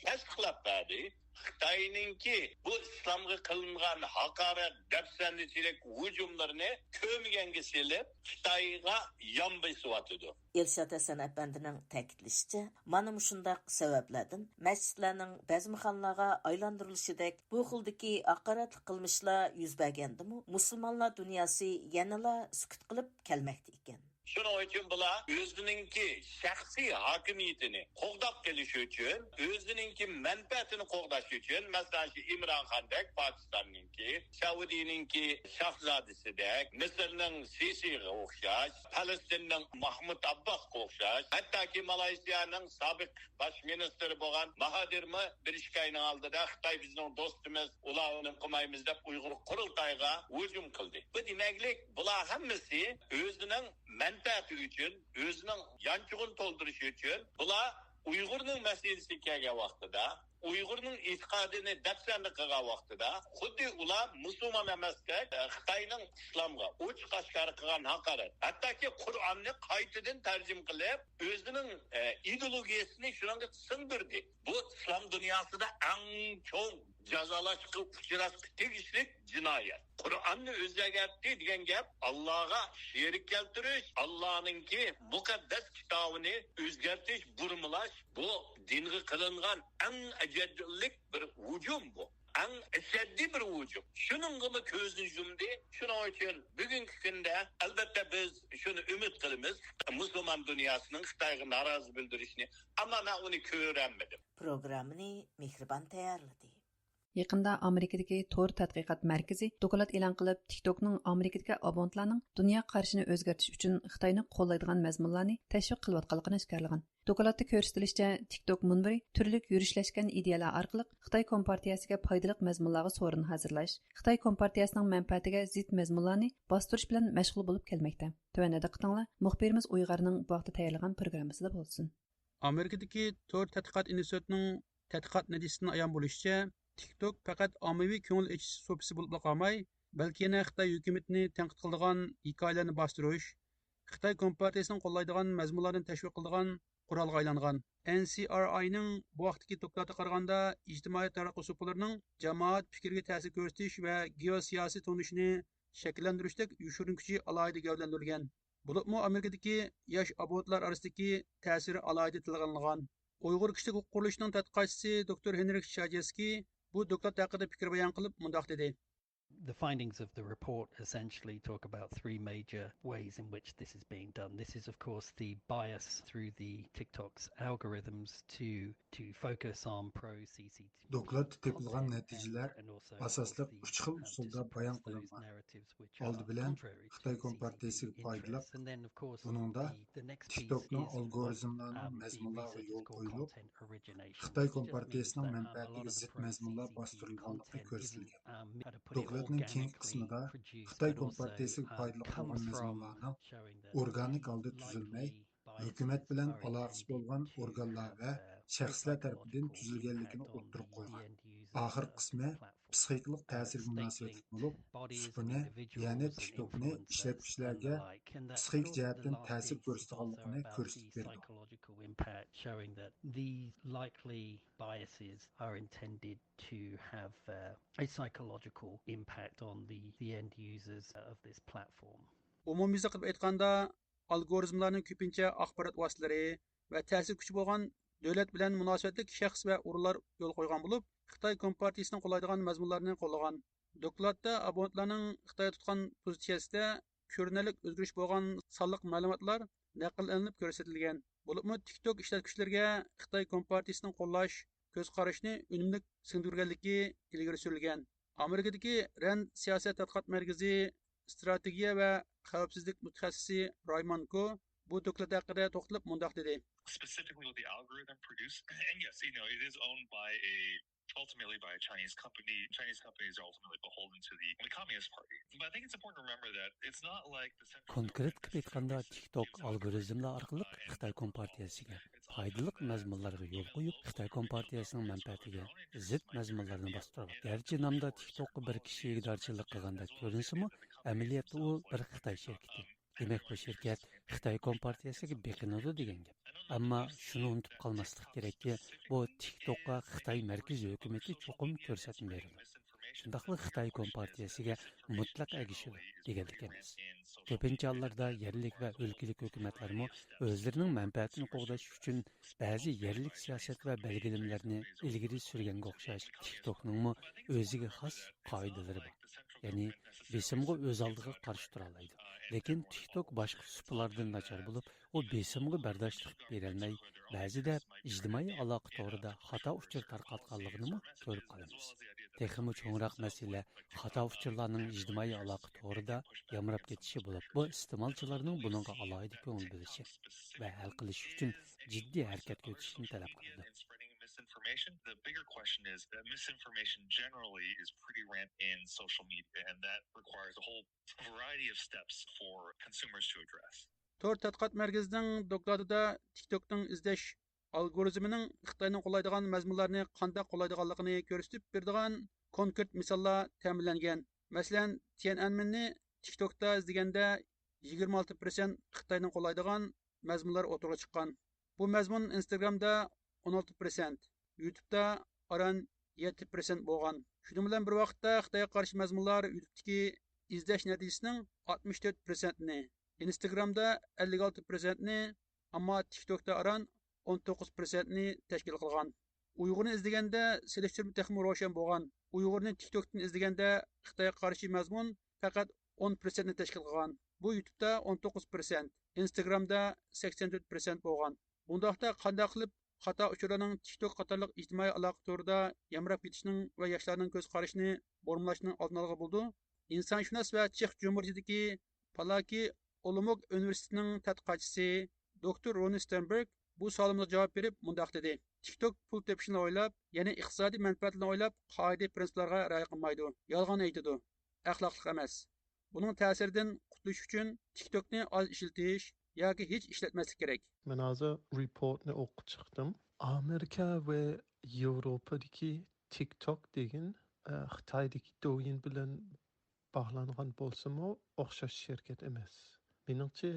tasdiqlab berdi. Xitoyninki bu islomga qilingan haqorat, dafsanlichilik hujumlarini ko'mganga selib, Xitoyga yon besyotidi. Elshad Hasan apandining ta'kidlashicha, mana shundaq sabablardan masjidlarning bazmixonlarga aylantirilishidek bu xildagi haqoratli qilmishlar yuz bergandimi, musulmonlar dunyosi yanala sukut qilib kelmoqda ekan. Shuning uchun bular o'zininki shaxsiy hokimiyatini qo'g'dab kelish uchun, o'zininki manfaatini qo'g'dash uchun, masalan, Imron Xondek Pokistonninki, Saudiyaninki shahzodasidek, Misrning Sisiga o'xshash, Falastinning Mahmud Abbosga o'xshash, hattoki Malayziyaning sobiq bosh ministri bo'lgan Mahathirmi bir ishkayning oldida Xitoy bizning do'stimiz, ularni qilmaymiz deb Uyg'ur qurultayga hujum qildi. Bu demaklik bular hammasi o'zining manfaati uchun, o'zining yanchug'ini to'ldirish uchun bular Uyg'urning masalasi kelgan vaqtida, Uyg'urning e'tiqodini dafsanda qilgan vaqtida, xuddi ular musulmon emasdek Xitoyning islomga ochiq oshkora qilgan haqorat, hattoki Qur'onni qaytadan tarjima qilib, o'zining ideologiyasini shunga singdirdi. Bu islom dunyosida eng cho'ng jazolashga uchrashga tegishli jinoyat. Qur'onni o'zgartirdi degan gap Allohga sherik keltirish, Allohninki muqaddas kitobini o'zgartirish, burmalash, bu dinga qilingan eng ajablik bir hujum bu. Eng ashaddiy bir hujum. Shuningga ko'zni yumdi. Shuning uchun bugungi kunda albatta biz shuni umid qilamiz, musulmon dunyosining Xitoyga norozi bildirishini, ammo men uni ko'rolmadim. Programmani Mehribon tayyorladi. Yaqında Amerikadagi Tor tadqiqot markazi doklad e'lon qilib, TikTokning Amerikadagi abonentlarning dunyo qarashini o'zgartirish uchun Xitoyni qo'llaydigan mazmunlarni tashviq qilayotganligini iskarlagan. Dokladda ko'rsatilishicha, TikTok munbiri turli yurishlashgan ideyalar orqali Xitoy kompartiyasiga foydali mazmunlarga so'rin hozirlash, Xitoy kompartiyasining manfaatiga zid mazmunlarni bostirish bilan mashg'ul bo'lib kelmoqda. Tövəndə diqqətinizə muxbirimiz Uyğarning bu vaqtda tayyorlagan programmasida bo'lsin. Amerikadagi Tor tadqiqot institutining tadqiqot natijasidan ayon bo'lishicha, TikTok faqat ommaviy ko'ngil ichish so'pisi bo'lib qolmay, balki yana Xitoy hukumatini tanqid qiladigan hikoyalarni bostirish, Xitoy kompartiyasining qo'llaydigan mazmunlarni tashviq qiladigan qurolga aylangan. NCRI'ning bu vaqtdagi doklatiga qaraganda, ijtimoiy taraqqiy so'plarining jamoat fikriga ta'sir ko'rsatish va geosiyosiy tonishini shakllantirishdek yoshirin kuchi alohida gavdalantirilgan. Bo'libmi Amerikadagi yosh abonentlar orasidagi ta'siri alohida tilg'anilgan. Uyg'ur kishilik huquq qurilishining tadqiqotchisi Dr. Henrik Shajeski bu doklad haqida fikr bayon qilib mundoq dedi. The findings of the report essentially talk about three major ways in which this is being done. This is, of course, the bias through the TikTok's algorithms to focus on pro-CCTV. Doklad tepilgan natijalar asosliq 3 xil usulda bayon qilingan. Oldi bilan Xitoy kompartiyasiga foydali. Buningda TikTokning algoritmlarining mazmunlariga yo'l qo'yilib, Xitoy kompartiyasining manfaatiga zid mazmunlar bostirilganligi ko'rsatilgan. Dokladning keyingi qismida Xitoy kompartiyasiga foydali bo'lgan mazmunlarning organik holda tuzilmay, hukumat bilan aloqasi bo'lgan organlar va shaxslar tomonidan tuzilganligini o'ttirib qo'ygan. Oxir qismi psixikalik ta'sirga munosabatli bo'lib, buni, ya'ni TikTokni ishlatuvchilarga psixik jihatdan ta'sir ko'rsatganligini ko'rsatib berdi. Showing that these likely biases are intended to have a psychological impact on the end users of this platform. Umumiysi qilib aytganda, algoritmlarning ko'pincha axborot vositalari va ta'sir kuchi bo'lgan davlat bilan munosabatli shaxs va o'rinlar yo'l qo'ygan bo'lib, Xitoy kompartiyasining qo'llaydigan mazmunlarni qo'llagan. Dokladda abonentlarning Xitoy tutgan pozitsiyasida ko'rinarli o'zgarish bo'lgan sonliq ma'lumotlar naqllanib ko'rsatilgan. Bo'libmi TikTok ishlatuvchilariga Xitoy kompartiyasining qo'llash ko'z qarashni unumli singdirganligi ilgari surilgan. Amerikadagi Rand siyosat tadqiqot markazi strategiya va xavfsizlik mutaxassisi Raymonko bu doklad haqida to'xtalib mundoq dedi. Specifically what the algorithm produced, and yes, it is owned by ultimately by a Chinese company. Chinese companies are ultimately beholden to the Communist Party. But I think it's important to remember that it's not like the central... Konkret qilib aytganda TikTok algoritmlar orqali Xitoy kompartiyasiga foydali mazmunlarga yo'l qo'yib, Xitoy kompartiyasining manfaatiga zid mazmunlarni bostiradi. Garchi nomda TikTok bir kishi ig'dorchilik qilgandek ko'rinsimi, amaliyotda u bir Xitoy shirkati. Demak, bu shirkat Xitoy kompartiyasiga beqinadi degan gap. Ammo shuni unutib qolmaslik kerakki, bu TikTokqa Xitoy markaziy hukumati cho'qim ko'rsatma beradi. Shundaqli Xitoy kompartiyasiga mutlaq agishadi deganlik emas. Ko'pincha hollarda yerlik va o'lkalik hukumatlarmi o'zlarining manfaatini qo'g'dash uchun ba'zi yerlik siyosat va belgilamlarni ilgari surganga o'xshash TikTokning o'ziga xos qoidalari bor. ya'ni besimga o'z oldiga qarshi tura oladi. Lekin TikTok boshqa supalardan nachar bo'lib, u besimga bardoshlik berolmay, ba'zida ijtimoiy aloqa to'g'rida xato uchur tarqatganligini ko'rib qolamiz. Texmi cho'ngroq masala xato uchurlarning ijtimoiy aloqa to'g'rida yamrab ketishi bo'lib, bu iste'molchilarning buningga alohida ko'ngil bo'lishi va hal qilish uchun jiddiy harakat ko'rishni talab qiladi. Misinformation. The bigger question is that misinformation generally is pretty rampant in social media, and that requires a whole variety of steps for consumers to address. Tor tadqiqot markazining dokladida TikTokning izlash algoritmining Xitoyning qo'llaydigan mazmunlarni qanday qo'llaydiganligini ko'rsatib beradigan konkret misollar ta'minlangan. Masalan, Tiananmenni TikTokda izlaganda 26% Xitoyning qo'llaydigan mazmunlar o'tirib chiqqan. Bu mazmun Instagramda 16%, YouTube'da aran 7% bo'lgan. Shuning bilan bir vaqtda Xitoyga qarshi mazmunlar YouTube'dagi izlash natijasining 64%ni, Instagramda 56%ni, ammo TikTokda aran 19%ni tashkil qilgan. Uyg'urni izlaganda selektiv texnik ro'shan bo'lgan. Uyg'urni TikTokdan izlaganda Xitoyga qarshi mazmun faqat 10%ni tashkil qilgan. Bu YouTube'da 19%, Instagramda 84% bo'lgan. Bundaqda qanday qilib xato uchurlarning TikTok qatorliq ijtimoiy aloqa to'rida yamrab ketishning va yoshlarning ko'z qarashini bo'rmlashning oldini olgan bo'ldi. İnsanshunos va Chex Cumhuriyatidagi Palaki Olomouc Universitetining tadqiqotchisi Dr. Ronnie Sternberg bu savolimga javob berib mundaq dedi. TikTok pul tepishni o'ylab, ya'ni iqtisodiy manfaatni o'ylab, qoida prinsiplarga rioya qilmaydi. Yolg'on aytadi. Axloqli emas. Buning ta'siridan qutulish uchun TikTokni oz ishlatish yoki hech ishlatmaslik kerak. Men hozir reportni o'qib chiqdim. Amerika va Yevropadagi TikTok degan Xitoydagi Douyin bilan bog'langan bo'lsa-mu, o'xshash shirkat emas. Meningcha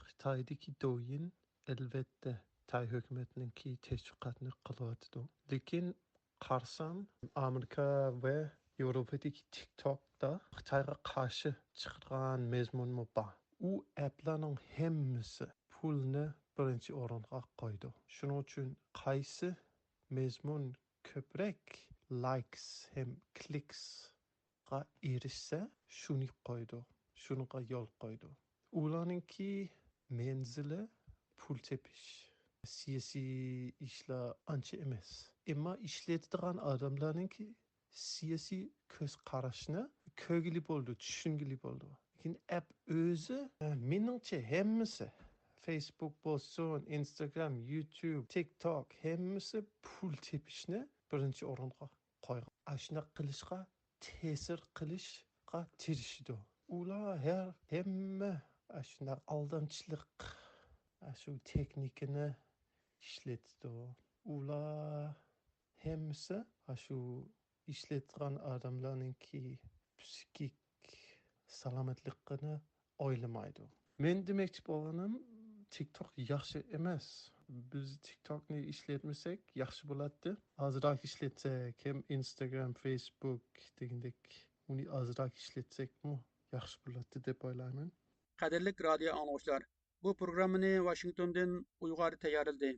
Xitoydagi Douyin albatta Xitoy hukumatininki tashviqotni qilyapti. Lekin qarsam Amerika va Yevropadagi TikTokda Xitoyga qarshi chiqqan mazmunmi bor. U applarning hammasi pulni birinchi o'ringa qo'ydi. Shuning uchun qaysi mazmun ko'proq likes ham clicks ga erishsa, shuni qo'ydi. Shunga yo'l qo'ydi. Ularningki menzili pul tepish. Siyosiy ishlar ancha emas. Ammo ishlaydigan odamlarningki siyosiy ko'z qarashni ko'rgili bo'ldi, tushungili bo'ldi. Lekin app o'zi meningcha hammasi Facebook bo'lsin, Instagram, YouTube, TikTok hammasi pul tepishni birinchi o'ringa qo'ygan. Ashuna qilishga ta'sir qilishga tirishdi. Ular hamma ashuna aldamchilik shu texnikani ishlatdi. Ular hammasi shu ishlatgan odamlarningki psixik salomatligini o'ylamaydi. Men demoqchi bo'lganim TikTok yaxshi emas. Biz TikTokni ishlatmasak yaxshi bo'ladi. Ozroq ishlatsak, ham Instagram, Facebook degandek uni ozroq ishlatsak-mu yaxshi bo'ladi deb o'ylayman. Qadrli radio anglovchilar, bu programmani Washingtondan Uyg'ur tayyorladi.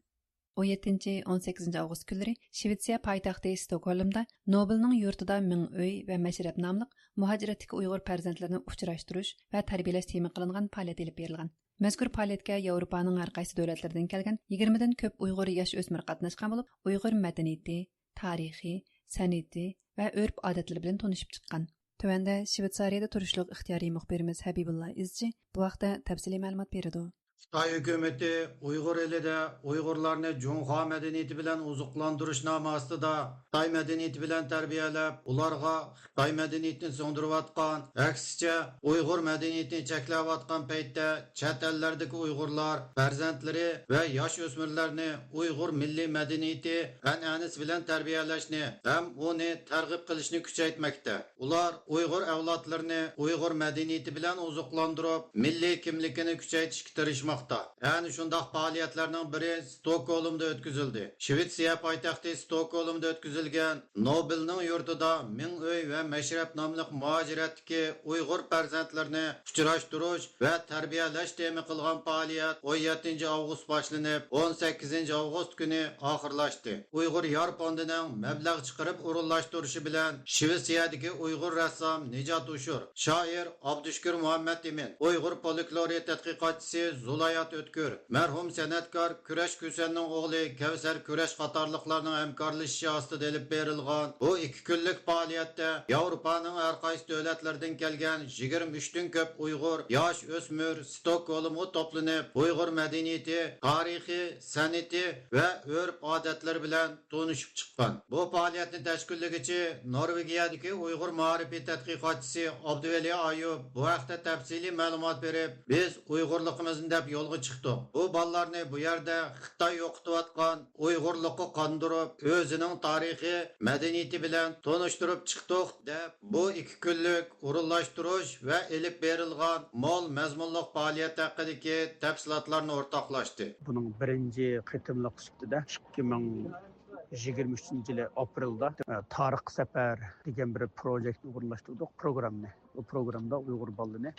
17-18 avgust kunlari Shvetsiya poytaxti Stokgolmda Nobelning yurtida Ming uy va mashrab nomli muhojiratdagi Uyg'ur farzandlarini uchrashtirish va tarbiyalash temi qilingan faoliyat olib berilgan. Mazkur faoliyatga Yevropaning har qaysi davlatlaridan kelgan 20 dan ko'p Uyg'ur yosh o'smir qatnashgan bo'lib, Uyg'ur madaniyati, tarixi, san'ati va urf-odatlari bilan tanishib chiqqan. Tuvanda Shvetsariyada turishliq ixtiyoriy muxbirimiz Habibulla Izchi bu vaqtda tafsiliy ma'lumot berdi. Xitoy hukumati Uyg'ur elida Uyg'urlarni Junxo madaniyati bilan oziqlantirish nomi ostida Xitoy madaniyati bilan tarbiyalab, ularga Xitoy madaniyatini so'ndirayotgan, aksicha Uyg'ur madaniyatini cheklayotgan paytda chet ellardagi Uyg'urlar farzandlari va yosh o'smirlarni Uyg'ur milliy madaniyati an'anasi bilan tarbiyalashni ham uni targ'ib qilishni kuchaytirmoqda. Ular Uyg'ur avlodlarini Uyg'ur madaniyati bilan oziqlantirib, milliy kimligini kuchaytirishga tirishmoqda. katlaşmakta. Yani şundaq faaliyetlerinin biri Stockholm'da ötküzüldü. Şvetsiya paytaxtı Stockholm'da ötküzülgen Nobel'nin yurtida Ming Öy ve Meşrep namlıq muhaciretdeki Uyghur perzentlerini uçuraştırış ve terbiyeleş temi kılgan faaliyet 17 Avgust başlanıp 18 Avgust günü ahırlaştı. Uyghur Yar Fondining meblag çıkarıp urullaştırışı bilen Şvetsiyadagi Uyghur ressam Nicat Uşur, şair Abdüşkür Muhammed Emin, Uyghur folklori tadqiqotchisi Zulayat Ötkür, merhum senetkar Küreş Küsenning oğlu Kevser Küreş qatarlıqlarning hamkorlashishi ostida elib berilgan bu 2 kunlik faoliyatda Yevropaning har qaysi davlatlardan kelgan 23 dan ko'p Uyg'ur yosh o'smir Stockholmga to'planib Uyg'ur madaniyati, tarixi, san'ati va urf-odatlar bilan tanishib chiqqan. Bu faoliyatni tashkillovchi Norvegiyadagi Uyg'ur ma'rifiy tadqiqotchisi Abduvali Ayub bu haqda tafsiliy ma'lumot berib, biz Uyg'urligimizni deb yo'lga chiqdik. Bu bolalarni bu yerda Xitoy o'qitayotgan Uyg'urlikqa qondirib, o'zining tarixi, madaniyati bilan tanishtirib chiqdik deb bu 2 kunlik urunlashtirish va elib berilgan mol mazmunli faoliyat haqidagi tafsilotlarni o'rtoqlashdi. Buning birinchi qitimliq sifatida 2023 aprelda Tarix Safar degan bir proyektni o'rinlashtirdik, programni. Bu programda Uyg'ur bolalarni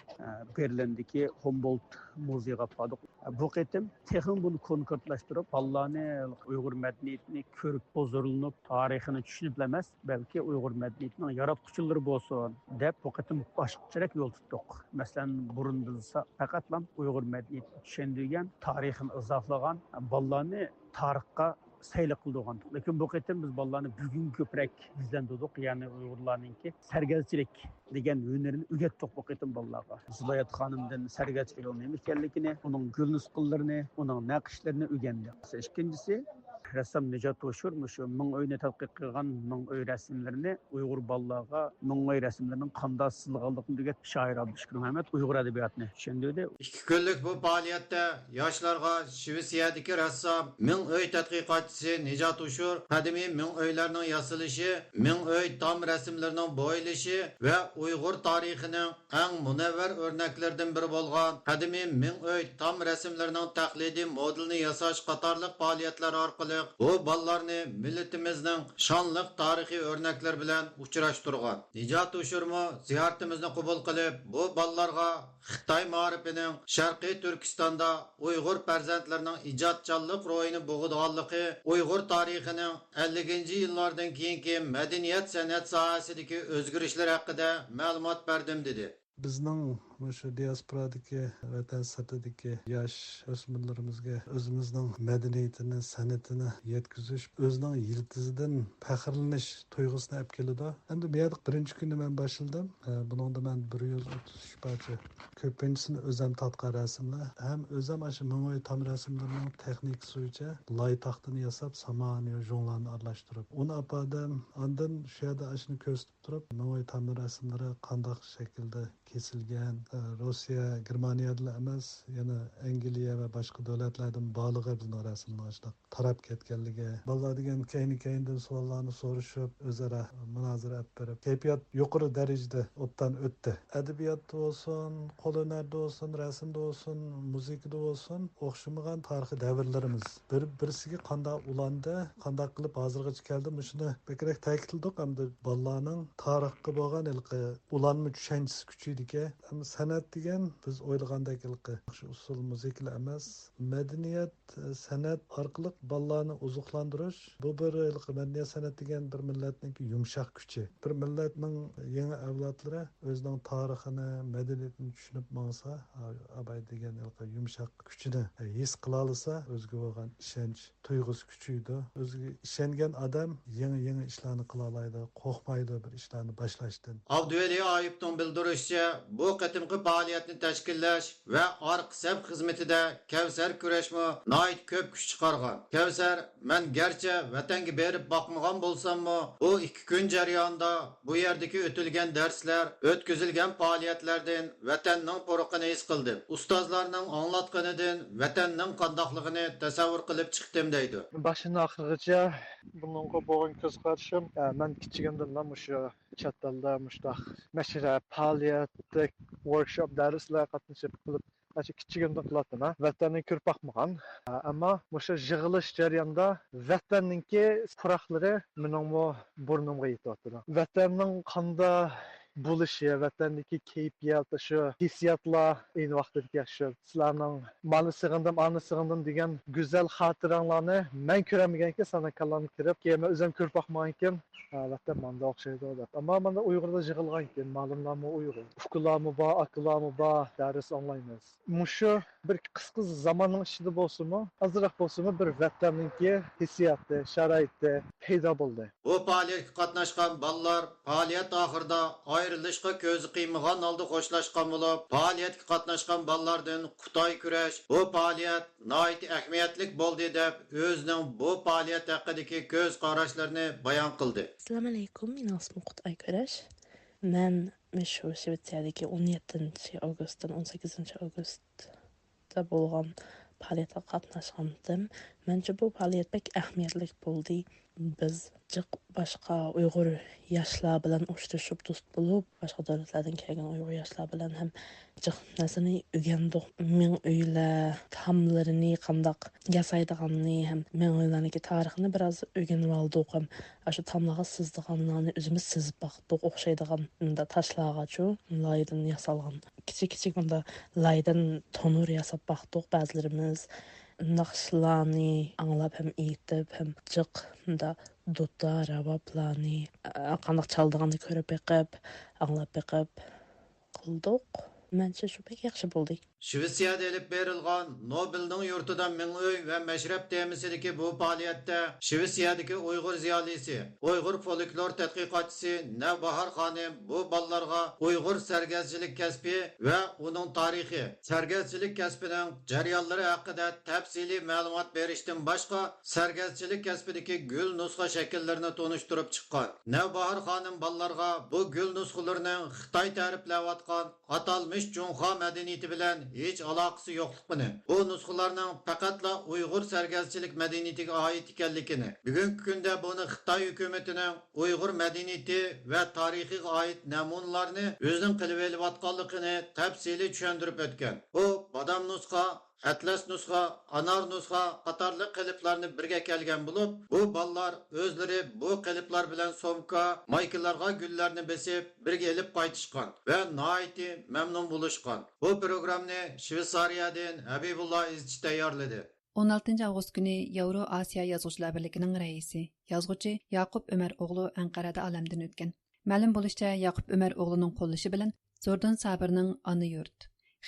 Berlindagi Humboldt muzeyiga aparadik. Bu qitim texnik buni konkretlashtirib, bolalarni Uyg'ur madaniyatini ko'rib, bozorlanib, tarixini tushunib emas, balki Uyg'ur madaniyatining yaratquchilari bo'lsin deb bu qitim boshqacharoq yo'l tutdik. Masalan, burun bilsa faqatlam Uyg'ur madaniyatini tushundirgan, tarixini izohlagan bolalarni tarixga sayli qildigan. Lekin bu qitim biz bolalarni bugun ko'proq izlandirdik, ya'ni Uyg'urlarningki sargazchilik degan hunarini o'rgatdik bu qitim bolalarga. Zulayat xonimdan sargazchilik nima ekanligini, uning gul nusxalarini, uning naqshlarini o'rgandik. Ikkinchisi ressam Nicat Uşur shu Ming Oyni tadqiq qilgan Ming Oy rasmlarini Uyg'ur bolalarga Ming Oy rasmlarining qanday sızılğanligini degan shoir Abdüşkür Muhammed Uyg'ur adabiyotini tushundirdi. 2 kunlik bu faoliyatda yoshlarga Shvetsiyadagi ressam Ming Oy tadqiqotchisi Nicat Uşur qadimiy Ming Oylarning yasalishi, Ming Oy tam rasmlarining bo'yilishi va Uyg'ur tarixining eng munavvar o'rnaklaridan biri bo'lgan qadimiy Ming Oy tam rasmlarining taqlidiy modelini yasash qatorliq faoliyatlar orqali bu bolalarni millatimizning shonliq tarixiy o'rnaklar bilan uchrashtirgan. Nicat Uşurmu ziyoratimizni qabul qilib, bu bolalarga Xitoy ma'rifining Sharqiy Turkistonda Uyg'ur farzandlarining ijodchanlik ro'yini bo'g'diganligi, Uyg'ur tarixining 50-yillardan keyingi madaniyat san'at sohasidagi o'zgarishlar haqida ma'lumot berdim dedi. Bizning shu diasporadagi vatan sirtidagi yosh o'smirlarimizga o'zimizning madaniyatini, san'atini yetkazish, o'zining yildizidan faxrlanish tuyg'usini olib keladi. Endi bu yerda birinchi kunni men boshladim. Buningda men 133 parcha ko'pinchisini o'zim tatqa rasmlar, ham o'zim shu Ming tam rasmlarining texnikasi bo'yicha loy taxtini yasab, samoni, jonlarni aralashtirib, uni apadim. Ondan shu yerda shuni ko'rsatib turib, Ming tam rasmlari qanday shaklda kesilgan, Rossiya, Germaniyada emas, yana Angliya va boshqa davlatlardan bog'liq bizning rasmlar tarab ketganligi, bolalar degan keyin-keyindan savollarni so'rashib, o'zaro munozara olib berib, kayfiyat yuqori darajada o'tdan o'tdi. Adabiyotda bo'lsin, qo'l hunarda bo'lsin, rasmda bo'lsin, muzikada bo'lsin, o'xshamagan tarixiy davrlarimiz bir-birisiga qanday ulandi, qanday qilib hozirgacha keldi, shuni bekrak ta'kidladik. Hamda bolalarning tarixga bo'lgan ulanma tushunchasi kuchiydi. San'at degan biz o'ylagandek shu usul muziklar emas, madaniyat, san'at orqali bolalarni oziqlantirish. Bu bir madaniyat, san'at degan bir millatning yumshoq kuchi. Bir millatning yangi avlodlari o'zining tarixini, madaniyatini tushunib mangsa, abay degan yumshoq kuchini his qila olsa, o'ziga bo'lgan ishonch tuyg'usi kuchaydi. O'ziga ishongan odam yangi ishlarni qila oladi, qo'rqmaydi bir ishlarni boshlashdan. Abduvali Ayubning bildirishicha, bu qatimqi faoliyatni tashkillash va orqa saf xizmatida Kevser Kurashmo nihoyat ko'p kuch chiqargan. Kevser, men garchi vatanga berib boqmagan bo'lsam-mu, bu 2 kun jarayonida bu yerdagi o'tilgan darslar, o'tkazilgan faoliyatlardan vatanning puruqini his qildim. Ustozlarning anglatganidan vatanning qandoqligini tasavvur qilib chiqdim deydi. Başından oxirigacha bunga bo'lgan ko'z qarashim, men kichigimdan shu chet elda mushtaq mashra faoliyat, workshop darslar qatnashib qilib kichigimdan qiladim, vatanni ko'rib boqmagan. Ammo o'sha yig'ilish jarayonida vatanninki puraqlari meningmi burnimga yetyapti. Vatanning qanday bo'lishi, vatandagi kayfiyat, shu hissiyotlar ayni vaqtda shu sizlarning mani sig'indim, ani sig'indim degan go'zal xotiranglarni men ko'ramaganki, sana kallamga kirib, keyin o'zim ko'rib boqmagankim, vatan menda o'xshaydi deb. Ammo menda Uyg'urda yig'ilgan ekan, ma'lumlarmi Uyg'ur, ukalarmi bor, akalarmi bor, dars onlaymiz. Mushu bir qisqa zamonning ichida bo'lsa-mu, azroq bo'lsa-mu bir vatanninki hissiyoti, sharoiti paydo bo'ldi. Bu faoliyatga qatnashgan bolalar faoliyat oxirida ayrılışqa ko'zi qiymagan holda xo'shlashgan bo'lib, faoliyatga qatnashgan bolalardan Xitoy kurash bu faoliyat nihoyat ahamiyatli bo'ldi deb o'zining bu faoliyat haqidagi ko'z qarashlarini bayon qildi. Assalomu alaykum, men ismim Xitoy kurash. Men shu Shvetsiyadagi 17-avgustdan 18-avgustda bo'lgan faoliyatga qatnashgandim. Mencha bu faoliyat bek ahamiyatli bo'ldi. Biz boshqa Uyg'ur yoshlar bilan uchrashib do'st bo'lib, boshqa davlatlardan kelgan Uyg'ur yoshlar bilan ham narsani o'rgandik. Men uylar tamlarini qandoq yasaydiganini ham, men uylarniki tarixini biroz o'rganib oldik. Ham shu tamlarga sizdiganlarni o'zimiz sizib boqdik, o'xshaydigan tashlargachu laydan yasalgan. Kichik bunda laydan tonur yasab boqdik ba'zilarimiz. Naqshlarni anglab ham aytib ham jiqda duta raboblarni qandoq chaldiganini ko'rib beqib, anglab beqib qildik. Mencha shu pek yaxshi bo'ldi. Shvetsiyada elib berilgan Nobelning yurtida Ming uy va mashrab temisidagi bu faoliyatda Shvetsiyadagi Uyg'ur ziyolisi, Uyg'ur folklor tadqiqotchisi Navbahor xonim bu bolalarga Uyg'ur sargazchilik kasbi va uning tarixi, sargazchilik kasbining jarayonlari haqida tafsiliy ma'lumot berishdan boshqa sargazchilik kasbidagi gul nusxa shakllarini tanishtirib chiqqan. Navbahor xonim bolalarga bu gul nusxalarining Xitoy ta'riflayotgan atalmış Junxo madaniyati bilan hech aloqasi yo'qligini, bu nusxalarning faqatla Uyg'ur sargazchilik madaniyatiga oid ekanligini, bugungi kunda buni Xitoy hukumatining Uyg'ur madaniyati va tarixiga oid namunalarni o'zining qilib olayotganligini tafsiliy tushuntirib o'tgan. Bu badam nusxa, Atlas nusxa, anar nusxa qatorli qiliplarni birga kelgan bo'lib, bu bolalar o'zlari bu qiliplar bilan somka, maykalarga gullarni besib birga elib qaytishgan va nihoyatda mamnun bo'lishgan. Bu programmani Shveysariyadan Habibullah Izchi tayyorladi. 16 avgust kuni Yevro Asiya Yozuvchilar birligining raisi, yozuvchi Yaqub Umar o'g'li Anqarada olamdan o'tgan. Ma'lum bo'lishicha, Yaqub Umar o'g'lining qo'llashi bilan Zordon Sabirning Ona yurt,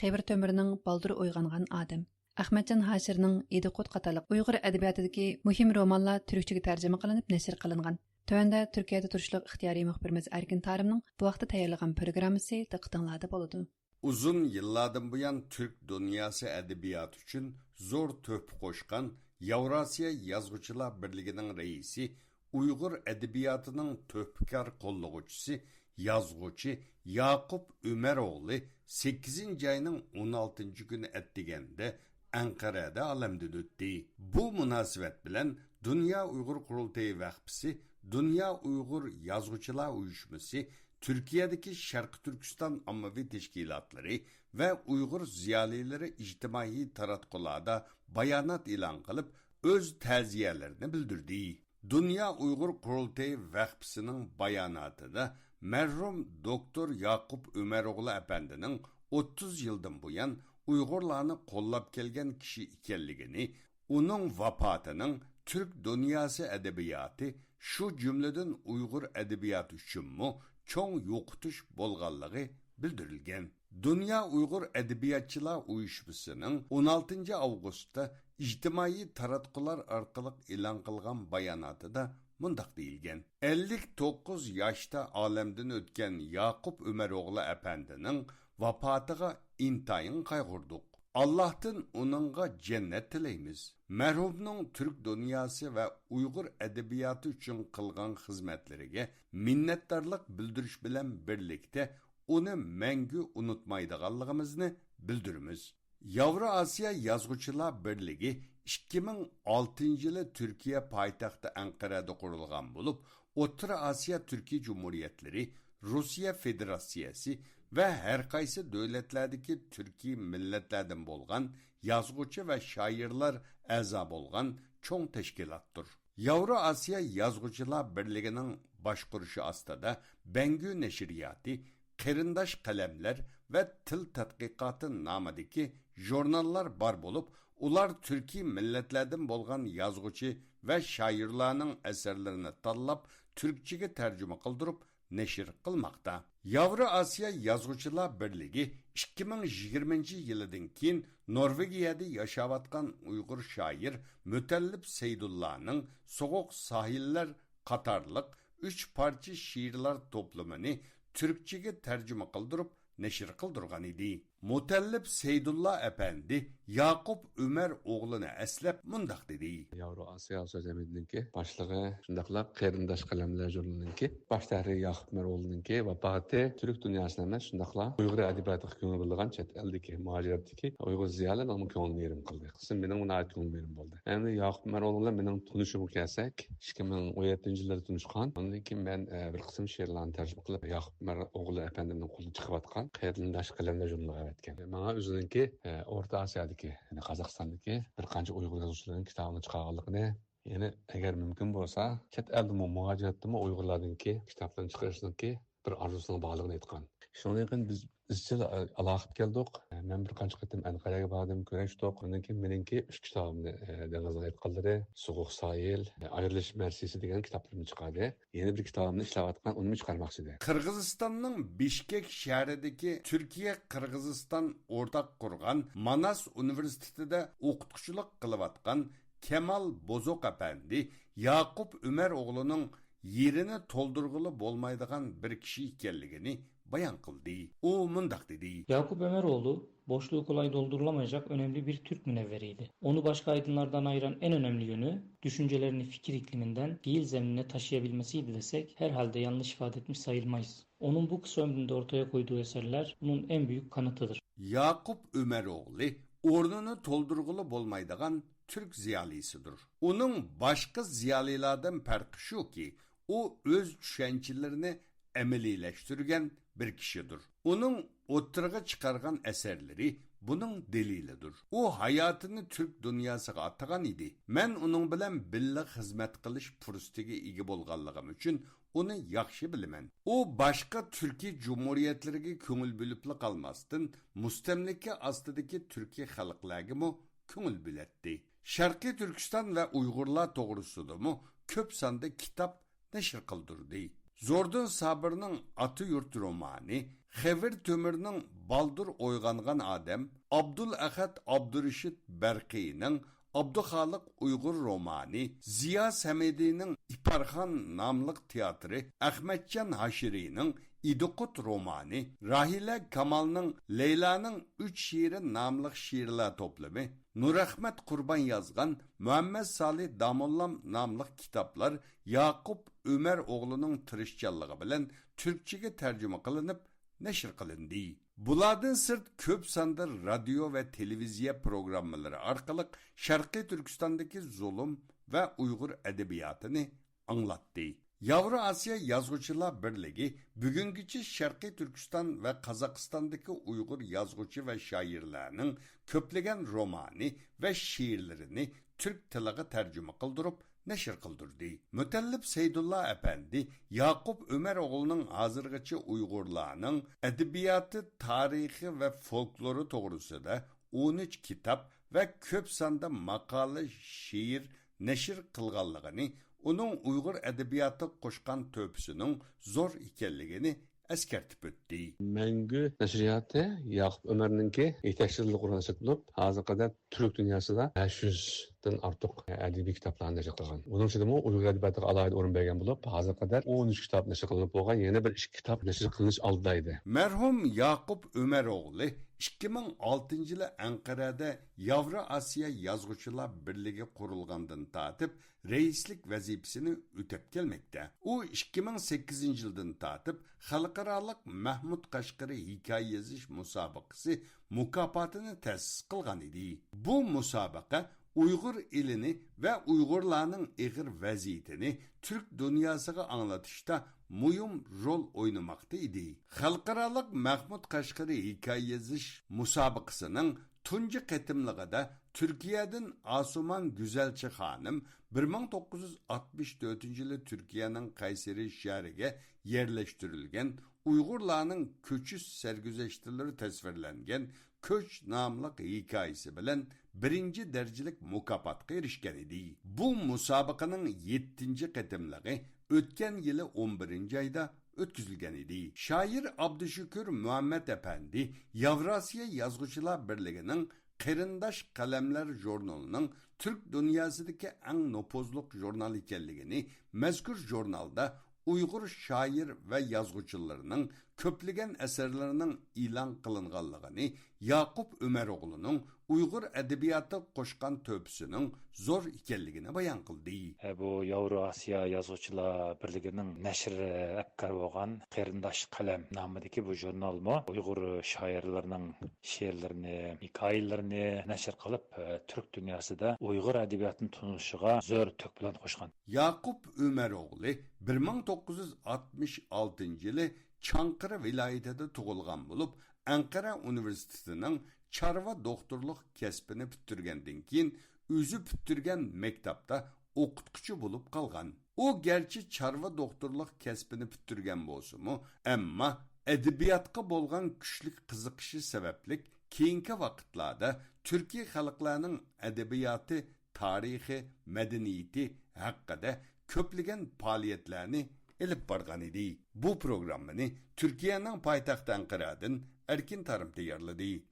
Xevir Tömürning Baldur Uyg'ongan odam, Ahmadjon Hashirning Ediqut qatorliq Uyg'ur adabiyotidagi muhim romanlar turkchaga tarjima qilinib nashr qilingan. Tövəndə Türkiyədə turuşluq ixtiyari müxbirimiz Erkin Tarımның bu vaqtda tayyorlagan programmasi diqqətinizdə bo'ladi. Uzun yıllardan bu yan Türk dünyası edebiyatı üçün zor töhfə qoşqan Yavrasiya Yazğıçılar Birliğinin reisi, Uyğur edebiyatının töhfəkar qolluğucusu, yazğıcı Yaqub Ömeroğlu 8. ayının 16. günü etdigəndə Ankara'da alamdan o'tdi. Bu munosabat bilan Dünya Uyghur Qurultayı Vaqfisi, Dünya Uyghur Yazğıçılar Uyuşması, Türkiye'deki Şarkı Türkistan Ammavi Teşkilatları ve Uyghur ziyalileri ictimai taratqularda bayanat ilan qilib, öz ta'ziyelerini bildirdi. Dünya Uyghur Qurultayı Vaqfisining bayonotida merhum Doktor Yaqub Ömeroğlu Efendi'nin 30 yıldan bu yan Uyg'urlarni qo'llab kelgan kishi ekanligini, uning vafotining Türk dünyası edebiyatı, shu jumladan Uyg'ur edebiyati uchunmi cho'ng yo'qotish bo'lganligi bildirilgan. Dünya Uyg'ur Edebiyatçılar Uyushmasining 16 avgustda ijtimoiy taratqular orqali e'lon qilgan bayonotida mundaq deyilgan: 59 yoshda olamdan o'tgan Yaqub Ömeroğlu Efendi'ning vafotiga intayin qayg'urdik. Allah'tan onunğa cennet tileymiz. Merhumning Türk dünyası ve Uyghur edebiyatı üçün qılgan xizmetlerine minnettarlık bildiriş bilen birlikte onu məngü unutmaydıqallığımızını bildirimiz. Yavru Asya Yazğıçılar Birliği 2006 yılı Türkiye paytaxtı Ankara'da kurulgan bulup, Orta Asya Türkiye Cumhuriyetleri, Rusya Federasyası, ve her qaysı dövlətlərdəki türki millətlərdən bolğan yazğıcı ve şairlər əza bolğan çoğ təşkilatdır. Yevroasiya Yazğıcılar Birliği'nin başquruşu astıda Bengü Neşriyatı, Qerindaş Qalemlər ve Til Tədqiqatı namidagi jurnallar bar bolup, ular türki milletlerden bolğan yazğıcı ve şairlarning eserlerini tanlap Türkçe'ye tercüme kıldırıp neşir kılmakta. Yevroasiya Yazğıcılar Birliği 2020 yılıdan keyin Norvegiyada yaşavatkan Uygur şair Mütellip Seydullah'ның Soğuk Sahiller Katarlık 3 parça şiirler toplumunu Türkçe'ye tercüme kıldırıp neşir kıldırgan idi. Mütellip Seydullah Efendi Yakup Ömer oğlunu eslep mundaq dedi. Yevroasiya söz emidinki başlığı şundaqla Qerindaş Qalemlər jurnalınki baş tahrir Yakup Ömer oğlununki vafatı Türk dünyasına emas şundaqla Uyğur ədibiyyatı köngül bildigan chet eldiki muhaciratdaki Uyğur ziyalılar onun köngülünü yerim qıldı. Qısım mening ona ait köngül yerim boldu. Endi Yakup Ömer oğlu bilan mening tunuşum kelsak 2017 yıllarda tunuşqan. Ondan keyin men bir qism she'rlarni tarjima qilib Yakup Ömer oğlu efendimning qo'lidan chiqib atgan Qerindaş Qalemlər jurnaliga etken. Bana özününki Orta Asya'daki, yani Kazakistan'daki bir qancha Uyghur yazıcıların kitabını çıkarganligini, yani eğer mümkün bolsa, chet elde muhaciratda Uyg'urlarninki kitaplarını çıkarışınki bir arzusuna bağlılığını aytgan. Şundan keyin biz izchil aloqat keldik. Men bir qancha qatim Anqaraga bordim, ko'rishdik. Undan keyin meningki 3 kitobimni dengizga aytganlari, So'g'uq Soyil, Ayrilish Marsisi degan kitoblarni chiqardi. Yeni bir kitobimni ishlayotgan, uni chiqarmoqchi edi. Qirg'izistonning Bishkek shahridagi Turkiya Qirg'iziston o'rtaq qurgan Manas universitetida o'qituvchilik qilayotgan Kemal Bozok apandi Yakup Ömer o'g'lining yerini to'ldirg'ili bo'lmaydigan bir kishi ekanligini bayan kıldı. O mundaq dedi. Yakup Ömeroğlu, boşluğu kolay doldurulamayacak önemli bir Türk münevveriydi. Onu başka aydınlardan ayıran en önemli yönü, düşüncelerini fikir ikliminden fiil zeminine taşıyabilmesiydi desek, herhalde yanlış ifade etmiş sayılmayız. Onun bu kısa ömründe ortaya koyduğu eserler, bunun en büyük kanıtıdır. Yakup Ömeroğlu, ornunu toldurgulu bolmaydigan Türk ziyalisidir. Onun başka ziyalilardan farkı şu ki, o öz düşüncelerini emelileştirgen bir kişidir. Onun o'ttirg'a chiqargan eserleri bunun delilidir. O hayatını Türk dünyasıga atagan idi. Men onun bilan birga xizmat qilish fursatiga ega bo'lganligim uchun uni yaxshi bilaman. O başka Türkiye Cumhuriyetleriga ko'ngil bo'lib qolmasdan mustamlika ostidagi Türkiye xalqlarga mo ko'ngil bo'latdi. Sharqiy Turkiston va Uyg'urlar to'g'risida mo ko'p sonda kitob nashr qildirdi. Zordun Sabır'ның Atı Yurt romanı, Xevir Tömür'ның Baldur Oygangan Adem, Abdülahad Abdurrashid Berqi'nin Abduxaliq Uyghur romanı, Ziya Samedi'nin İparxan namlıq teatrı, Ahmetcan Haşiri'nin İdiqut romanı, Rahile Kamal'ның Leyla'nın 3 şiiri namlıq şiirler toplamı, Nurahmet Kurban yazgan Muhammed Salih Damollam namlıq kitaplar Yakup Ömer oğlunun tirishchanligi bilan Türkçe'ye tercüme kılınıp neşir kılındı. Bulardan sırt köp sonda radyo ve televizyon programmaları arkalık Şarkı Türkistan'daki zulüm ve Uygur edebiyatını anlattı. Yevroasiya Yazğıcılar Birliği bugünkü Şarkı Türkistan ve Kazakistan'daki Uygur yazgıcı ve şairlerinin köplegen romanı ve şiirlerini Türk tiliga tercüme kıldırıp neşir kıldırdı. Mütellip Seydullah Efendi, Yakup Ömer oğlunun hazırgıcı Uygurlarının edebiyatı, tarihi ve folkloru doğrusunda 13 kitap ve köp sanda makale, şiir, neşir kılganlığını, onun Uygur edebiyatı qo'shgan töpüsünün zor ekanligini eskertip o'tdi. Mengü nashriyati Yakup Ömer'ninki yetakchilik o'rnashib bo'lib, hozir qadar Türk dünyasida 500 dan ortiq adabiy kitoblarni nashr qilgan. Uning ichida Uyghur adabiyatiga alohida o'rin bergan bo'lib, hozir qadar 13 kitob nashr qilinib bo'lgan, yana bir 2 kitob nashr qilinish oldida edi. Merhum Yakup Ömeroğlu 2006 yılı Ankara'da Yevroasiya Yazgıcılar Birliği kurulgandan tatip reislik vazifesini ötep gelmekte. O 2008 yıldan tatip Xalqaralıq Mahmud Qashqari hikaye yazış musabaqası mukafatını tesis qilgan idi. Bu musabaqa Uygur ilini ve Uygurlarının ağır vaziyetini Türk dünyasıga anlatışta mühim rol oynamakta idi. Halkaralık Mahmud Qashqari hikaye yazış musabıqısının tunji qetimligida Türkiye'den Asuman Güzelçi Hanım 1964-yılı Türkiye'nin Kayseri şehriga yerleştirilgen Uygurlarning köçüş sergüzeştirleri tasvirlangan Köç namlıq hikayesi bilen birinci derecelik mukafotga erishgan edi. Bu musobaqaning 7. qetimligi o'tgan yili 11 ayda o'tkazilgan edi. Shoir Abdushukur Muhammad Efendi Yavrasiya Yazgıçılar Birligining Qarindosh qalamlar jurnalining Türk dunyosidagi eng nopozliq jurnal ekanligini mazkur jurnalda Uyghur şair ve yazgıçılarının köpligen eserlerinin ilan kılınganlığını Yakup Ömeroğlu'nun Uyghur edebiyatı koşkan töpüsünün zor ikenligini bayan kıldı. Bu Yavrasiya Yazgıçılar Birligining näşri akkar bolgan Qarindosh qalam nomidagi bu jurnal mı Uyghur şairlarining she'rlarini, hikoyalarini nashr qilib Türk dünyasida Uyghur edebiyatini tunishiga zo'r tök bilan qo'shgan. Yakup Ömeroğlu 1966 yılı Çankırı vilayetinde tug'ilgan bo'lib, Ankara Üniversitesining Çarva doktorluk kesbini bitirgenden keyin o'zi bitirgan maktabda o'qituvchi bo'lib qolgan. U gerçi Çarva doktorluk kesbini bitirgan bo'lsa-mu, ammo edebiyatga bo'lgan kuchli qiziqishi sababli keyingi vaqtlarda Türkiye xalqlarining edebiyoti, tarixi, madaniyati haqida ko'plagan faoliyatlarni elib borgan edi. Bu programmani Türkiye'nin paytaxti Ankara'dan Erkin Tarım tayyorladi.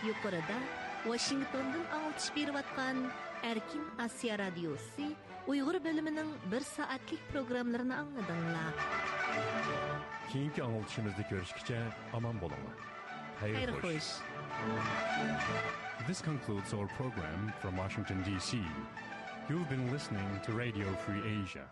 Yuqorida Washingtondan ağıltış beriyotgan Erkin Asya Radiosi Uyghur bölümünün 1 saatlik programlarını anladыңlar. Keyinki ağıltışımızda görüşkice aman bolama. Hayır hoş. This concludes our program from Washington, D.C. You've been listening to Radio Free Asia.